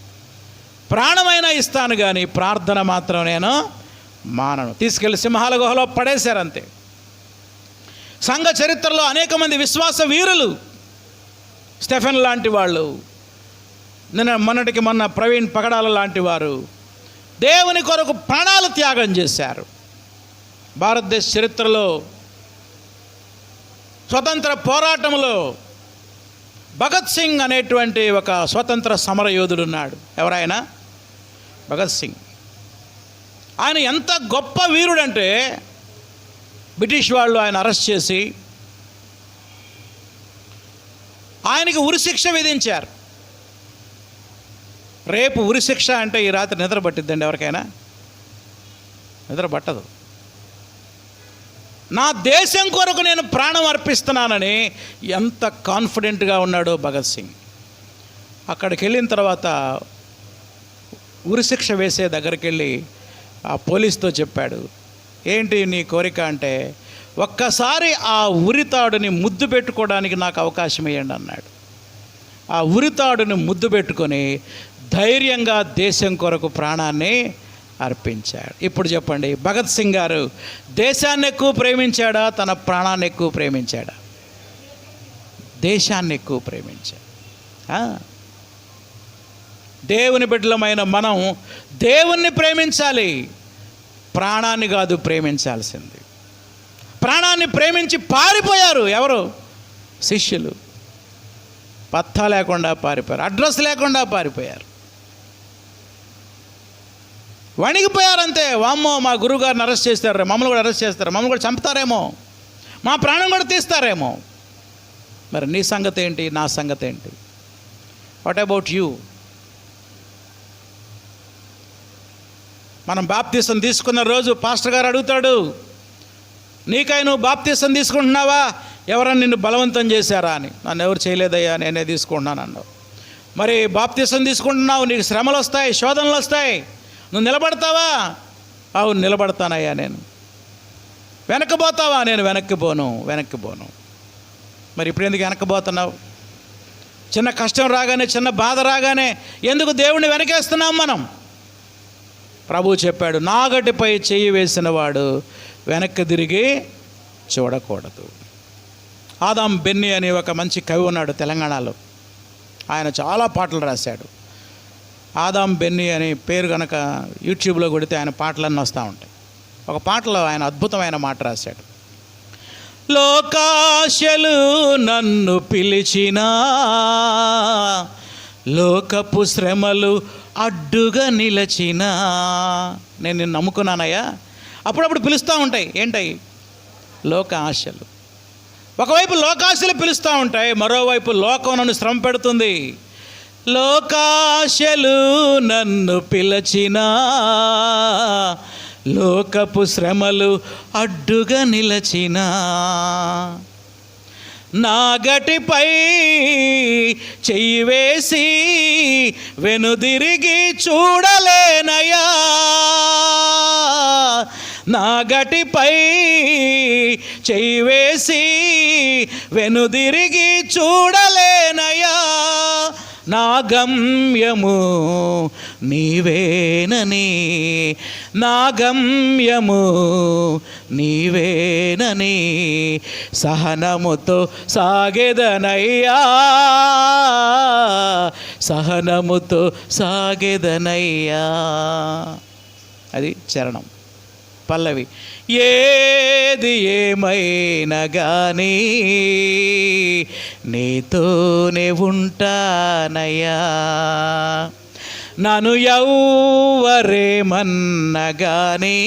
ప్రాణమైనా ఇస్తాను కానీ ప్రార్థన మాత్రం నేను మానను. తీసుకెళ్ళి సింహాల గుహలో పడేశారు అంతే. సంఘ చరిత్రలో అనేక మంది విశ్వాస వీరులు స్టెఫెన్ లాంటి వాళ్ళు, మొన్న ప్రవీణ్ పగడాల లాంటి వారు దేవుని కొరకు ప్రాణాలు త్యాగం చేశారు. భారతదేశ చరిత్రలో స్వతంత్ర పోరాటంలో భగత్ సింగ్ అనేటువంటి ఒక స్వతంత్ర సమర యోధుడు ఉన్నాడు. ఎవరైనా భగత్ సింగ్. ఆయన ఎంత గొప్ప వీరుడంటే బ్రిటిష్ వాళ్ళు ఆయన అరెస్ట్ చేసి ఆయనకి ఉరిశిక్ష విధించారు. రేపు ఉరిశిక్ష అంటే ఈ రాత్రి నిద్ర పట్టిద్దండి ఎవరికైనా? నిద్ర పట్టదు. నా దేశం కొరకు నేను ప్రాణం అర్పిస్తున్నానని ఎంత కాన్ఫిడెంట్గా ఉన్నాడో భగత్ సింగ్. అక్కడికి వెళ్ళిన తర్వాత ఉరిశిక్ష వేసే దగ్గరికి వెళ్ళి ఆ పోలీస్తో చెప్పాడు, ఏంటి నీ కోరిక అంటే, ఒక్కసారి ఆ ఉరితాడుని ముద్దు పెట్టుకోవడానికి నాకు అవకాశం ఇవ్వండి అన్నాడు. ఆ ఉరితాడుని ముద్దు పెట్టుకొని ధైర్యంగా దేశం కొరకు ప్రాణాన్ని అర్పించాడు. ఇప్పుడు చెప్పండి, భగత్ సింగ్ గారు దేశాన్ని ఎక్కువ ప్రేమించాడా, తన ప్రాణాన్ని ఎక్కువ ప్రేమించాడా? దేశాన్ని ఎక్కువ ప్రేమించాడు. దేవుని బిడ్డలమైన మనం దేవుణ్ణి ప్రేమించాలి, ప్రాణాన్ని కాదు ప్రేమించాల్సింది. ప్రాణాన్ని ప్రేమించి పారిపోయారు ఎవరు? శిష్యులు. పత్తా లేకుండా పారిపోయారు, అడ్రస్ లేకుండా పారిపోయారు, వణిగిపోయారంతే. వామ్మో, మా గురువుగారిని అరెస్ట్ చేస్తారు, మమ్మల్ని కూడా అరెస్ట్ చేస్తారు, మమ్మల్ని కూడా చంపుతారేమో, మా ప్రాణం కూడా తీస్తారేమో. మరి నీ సంగతి ఏంటి, నా సంగతి ఏంటి? What about you? మనం బాప్తీసం తీసుకున్న రోజు పాస్టర్ గారు అడుగుతాడు, నీకై నువ్వు బాప్తీసం తీసుకుంటున్నావా, ఎవరన్నా నిన్ను బలవంతం చేశారా అని. నన్ను ఎవరు చేయలేదయ్యా, నేనే తీసుకుంటున్నాను అన్నావు. మరి బాప్తీసం తీసుకుంటున్నావు, నీకు శ్రమలు వస్తాయి, శోధనలు వస్తాయి, నువ్వు నిలబడతావా? అవును నిలబడతానయ్యా నేను. వెనక్కిపోతావా? నేను వెనక్కి పోను. మరి ఇప్పుడు ఎందుకు వెనక్కిపోతున్నావు? చిన్న కష్టం రాగానే, చిన్న బాధ రాగానే ఎందుకు దేవుణ్ణి వెనకేస్తున్నాం మనం? ప్రభువు చెప్పాడు, నాగటిపై చెయ్యి వేసిన వాడు వెనక్కి తిరిగి చూడకూడదు. ఆదాం బెన్నీ అనే ఒక మంచి కవి ఉన్నాడు తెలంగాణలో. ఆయన చాలా పాటలు రాశాడు. ఆదాం బెన్నీ అనే పేరు కనుక యూట్యూబ్లో కొడితే ఆయన పాటలన్నీ వస్తూ ఉంటాయి. ఒక పాటలో ఆయన అద్భుతమైన మాట రాశాడు. లోకాశలు నన్ను పిలిచినా, లోకపు శ్రమలు అడ్డుగా నిలచినా. నేను నిన్ను నమ్ముకున్నానయ్యా. అప్పుడప్పుడు పిలుస్తూ ఉంటాయి. ఏంటయి? లోక ఆశలు. ఒకవైపు లోకాశలు పిలుస్తూ ఉంటాయి, మరోవైపు లోకం నన్ను శ్రమ పెడుతుంది. లోకాశలు నన్ను పిలచినా, లోకపు శ్రమలు అడ్డుగా నిలచినా. నాగటిపై చెయ్యి వేసి వెనుదిరిగి చూడలేనయా, నాగటిపై చెయ్యి వేసి వెనుదిరిగి చూడలేనయా. నా గమ్యము నీవేనని, నా గమ్యము నీవేనని సహనముతో సాగెదనయ్యా, సహనముతో సాగెదనయ్యా. అది చరణం. పల్లవి. ఏది ఏమైనా కానీ నీతోనే ఉంటానయ్యా, నన్ను ఎవ్వరేమన్నా కానీ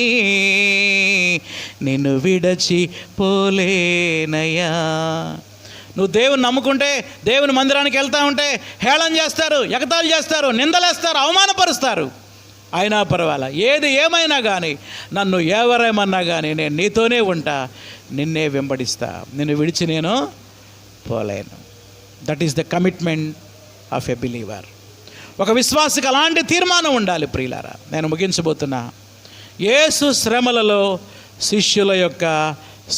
నిన్ను విడచి పోలేనయ్యా. నువ్వు దేవుని నమ్ముకుంటే, దేవుని మందిరానికి వెళ్తూ ఉంటే హేళన చేస్తారు, ఎగతాళి చేస్తారు, నిందలేస్తారు, అవమానపరుస్తారు. అయినా పర్వాలా, ఏది ఏమైనా కానీ, నన్ను ఎవరేమన్నా కానీ నేను నీతోనే ఉంటా, నిన్నే వెంబడిస్తా, నిన్ను విడిచి నేను పోలేను. That is the commitment of a believer. ఒక విశ్వాసికి అలాంటి తీర్మానం ఉండాలి. ప్రియులారా, నేను ముగించబోతున్నా. యేసు శ్రమలలో శిష్యుల యొక్క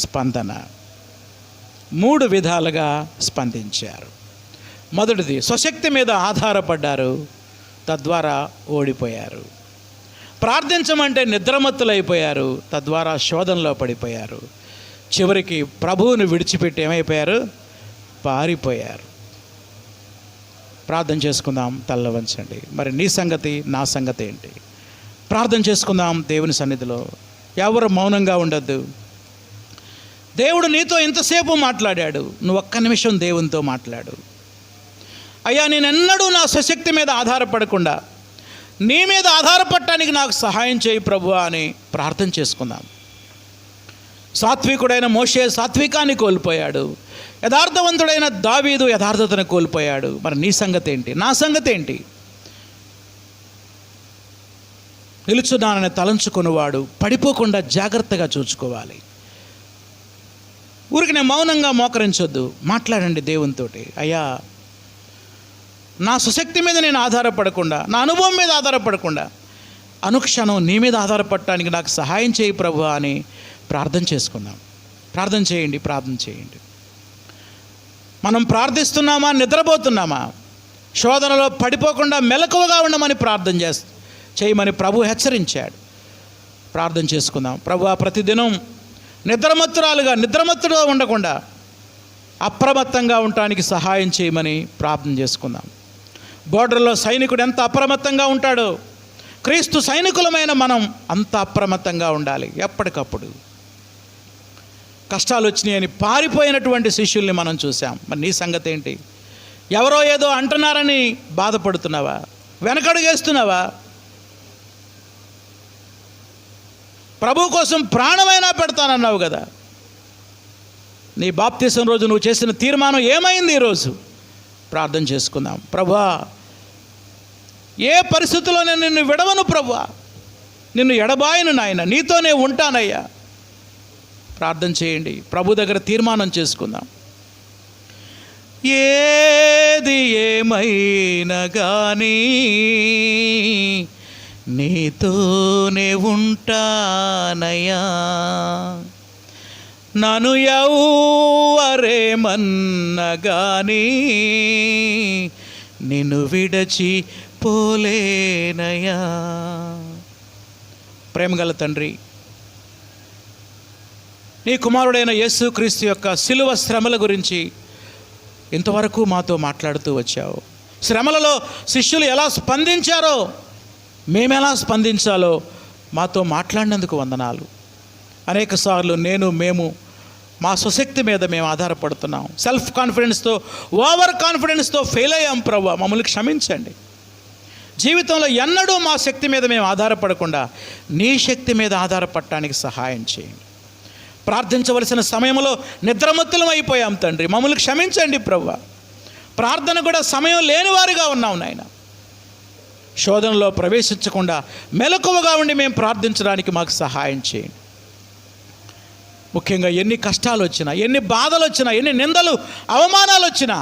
స్పందన 3 విధాలుగా స్పందించారు. మొదటిది, స్వశక్తి మీద ఆధారపడ్డారు, తద్వారా ఓడిపోయారు. ప్రార్థించమంటే నిద్రమత్తులైపోయారు, తద్వారా శోధనలో పడిపోయారు. చివరికి ప్రభువును విడిచిపెట్టి ఏమైపోయారు? పారిపోయారు. ప్రార్థన చేసుకుందాం. తల్ల వంచండి. మరి నీ సంగతి, నా సంగతి ఏంటి? ప్రార్థన చేసుకుందాం దేవుని సన్నిధిలో. ఎవరు మౌనంగా ఉండద్దు. దేవుడు నీతో ఇంతసేపు మాట్లాడాడు. నువ్వు ఒక్క నిమిషం దేవునితో మాట్లాడు. అయ్యా, నేనెన్నడూ నా స్వశక్తి మీద ఆధారపడకుండా నీ మీద ఆధారపడటానికి నాకు సహాయం చేయి ప్రభువా అని ప్రార్థన చేసుకుందాం. సాత్వికుడైన మోషే సాత్వికాన్ని కోల్పోయాడు. యథార్థవంతుడైన దావీదు యథార్థతను కోల్పోయాడు. మరి నీ సంగతి ఏంటి? నా సంగతి ఏంటి? నిలుచున్నానని తలంచుకునేవాడు పడిపోకుండా జాగ్రత్తగా చూసుకోవాలి. ఊరికి నేను మౌనంగా మోకరించొద్దు. మాట్లాడండి దేవునితోటి. అయ్యా, నా సుశక్తి మీద నేను ఆధారపడకుండా, నా అనుభవం మీద ఆధారపడకుండా అనుక్షణం నీ మీద ఆధారపడటానికి నాకు సహాయం చేయి ప్రభువా అని ప్రార్థన చేసుకుందాం. ప్రార్థన చేయండి, ప్రార్థన చేయండి. మనం ప్రార్థిస్తున్నామా, నిద్రపోతున్నామా? శోధనలో పడిపోకుండా మెలకువగా ఉండమని ప్రార్థన చేయమని ప్రభు హెచ్చరించాడు. ప్రార్థన చేసుకుందాం. ప్రభువా, ప్రతిదినం నిద్రమత్తుగా ఉండకుండా అప్రమత్తంగా ఉండటానికి సహాయం చేయమని ప్రార్థన చేసుకుందాం. బోర్డర్లో సైనికుడు ఎంత అప్రమత్తంగా ఉంటాడో, క్రీస్తు సైనికులమైన మనం అంత అప్రమత్తంగా ఉండాలి. ఎప్పటికప్పుడు కష్టాలు వచ్చినాయని పారిపోయినటువంటి శిష్యుల్ని మనం చూసాం. మరి నీ సంగతి ఏంటి? ఎవరో ఏదో అంటున్నారని బాధపడుతున్నావా? వెనకడుగేస్తున్నావా? ప్రభు కోసం ప్రాణమైనా పెడతానన్నావు కదా. నీ బాప్తిసం రోజు నువ్వు చేసిన తీర్మానం ఏమైంది? ఈరోజు ప్రార్థన చేసుకుందాం. ప్రభువా, ఏ పరిస్థితుల్లో నేను నిన్ను విడవను ప్రభువా, నిన్ను ఎడబాయను నాయన, నీతోనే ఉంటానయ్యా. ప్రార్థన చేయండి. ప్రభు దగ్గర తీర్మానం చేసుకుందాం. ఏది ఏమైనా కానీ నీతోనే ఉంటానయ్యా. నన్ను ఎవరేమన్నా గానీ నిన్ను విడచి పోలేనయ్యా. ప్రేమగల తండ్రి, నీ కుమారుడైన యేసుక్రీస్తు యొక్క శిలువ శ్రమల గురించి ఇంతవరకు మాతో మాట్లాడుతూ వచ్చావు. శ్రమలలో శిష్యులు ఎలా స్పందించారో, మేమెలా స్పందించాలో మాతో మాట్లాడినందుకు వందనాలు. అనేకసార్లు మేము మా స్వశక్తి మీద మేము ఆధారపడుతున్నాం. సెల్ఫ్ కాన్ఫిడెన్స్తో, ఓవర్ కాన్ఫిడెన్స్తో ఫెయిల్ అయ్యాం ప్రభువా, మమ్మల్ని క్షమించండి. జీవితంలో ఎన్నడూ మా శక్తి మీద మేము ఆధారపడకుండా నీ శక్తి మీద ఆధారపడటానికి సహాయం చేయండి. ప్రార్థించవలసిన సమయంలో నిద్రమత్తులం అయిపోయాం తండ్రి, మమ్మల్ని క్షమించండి ప్రభువా. ప్రార్థన కూడా సమయం లేనివారుగా ఉన్నాం నాయన. శోధనలో ప్రవేశించకుండా మెలకువగా ఉండి మేము ప్రార్థించడానికి మాకు సహాయం చేయండి. ముఖ్యంగా ఎన్ని కష్టాలు వచ్చినా, ఎన్ని బాధలు వచ్చినా, ఎన్ని నిందలు అవమానాలు వచ్చినా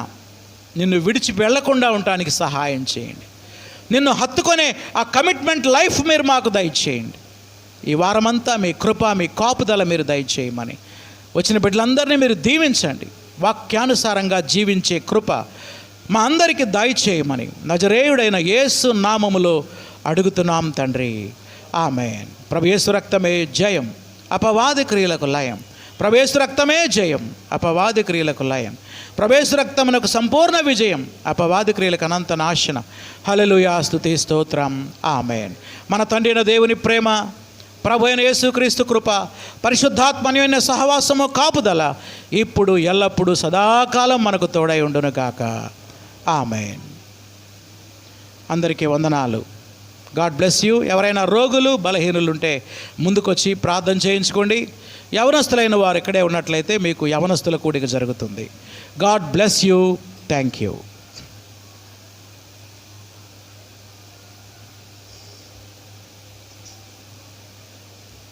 నిన్ను విడిచి వెళ్లకుండా ఉండటానికి సహాయం చేయండి. నిన్ను హత్తుకునే ఆ కమిట్మెంట్ లైఫ్ మీరు మాకు దయచేయండి. ఈ వారమంతా మీ కృప, మీ కాపుదల మీరు దయచేయమని, వచ్చిన బిడ్డలందరినీ మీరు దీవించండి. వాక్యానుసారంగా జీవించే కృప మా అందరికీ దయచేయమని నజరేయుడైన యేసు నామములో అడుగుతున్నాం తండ్రి. ఆమేన్. ప్రభు యేసు రక్తమే జయం, అపవాది క్రియలకు లయం. ప్రభు యేసు రక్తమే జయం, అపవాది క్రియలకు లయం. ప్రభు యేసు రక్తమునకు సంపూర్ణ విజయం, అపవాది క్రియలకు అనంత నాశనం. హల్లెలూయా, స్తుతి స్తోత్రం. ఆమేన్. మన తండ్రి అయిన దేవుని ప్రేమ, ప్రభు అయిన యేసుక్రీస్తు కృప, పరిశుద్ధాత్మ అన్యోన్య సహవాసము, కాపుదల ఇప్పుడు ఎల్లప్పుడూ సదాకాలం మనకు తోడై ఉండును గాక. ఆమేన్. అందరికీ వందనాలు. God bless you. ఎవరైనా రోగులు, బలహీనులు ఉంటే ముందుకొచ్చి ప్రార్థన చేయించుకోండి. యవనస్తులైన వారు ఇక్కడే ఉన్నట్లయితే మీకు యవనస్తుల కూడిక జరుగుతుంది. God bless you. Thank you.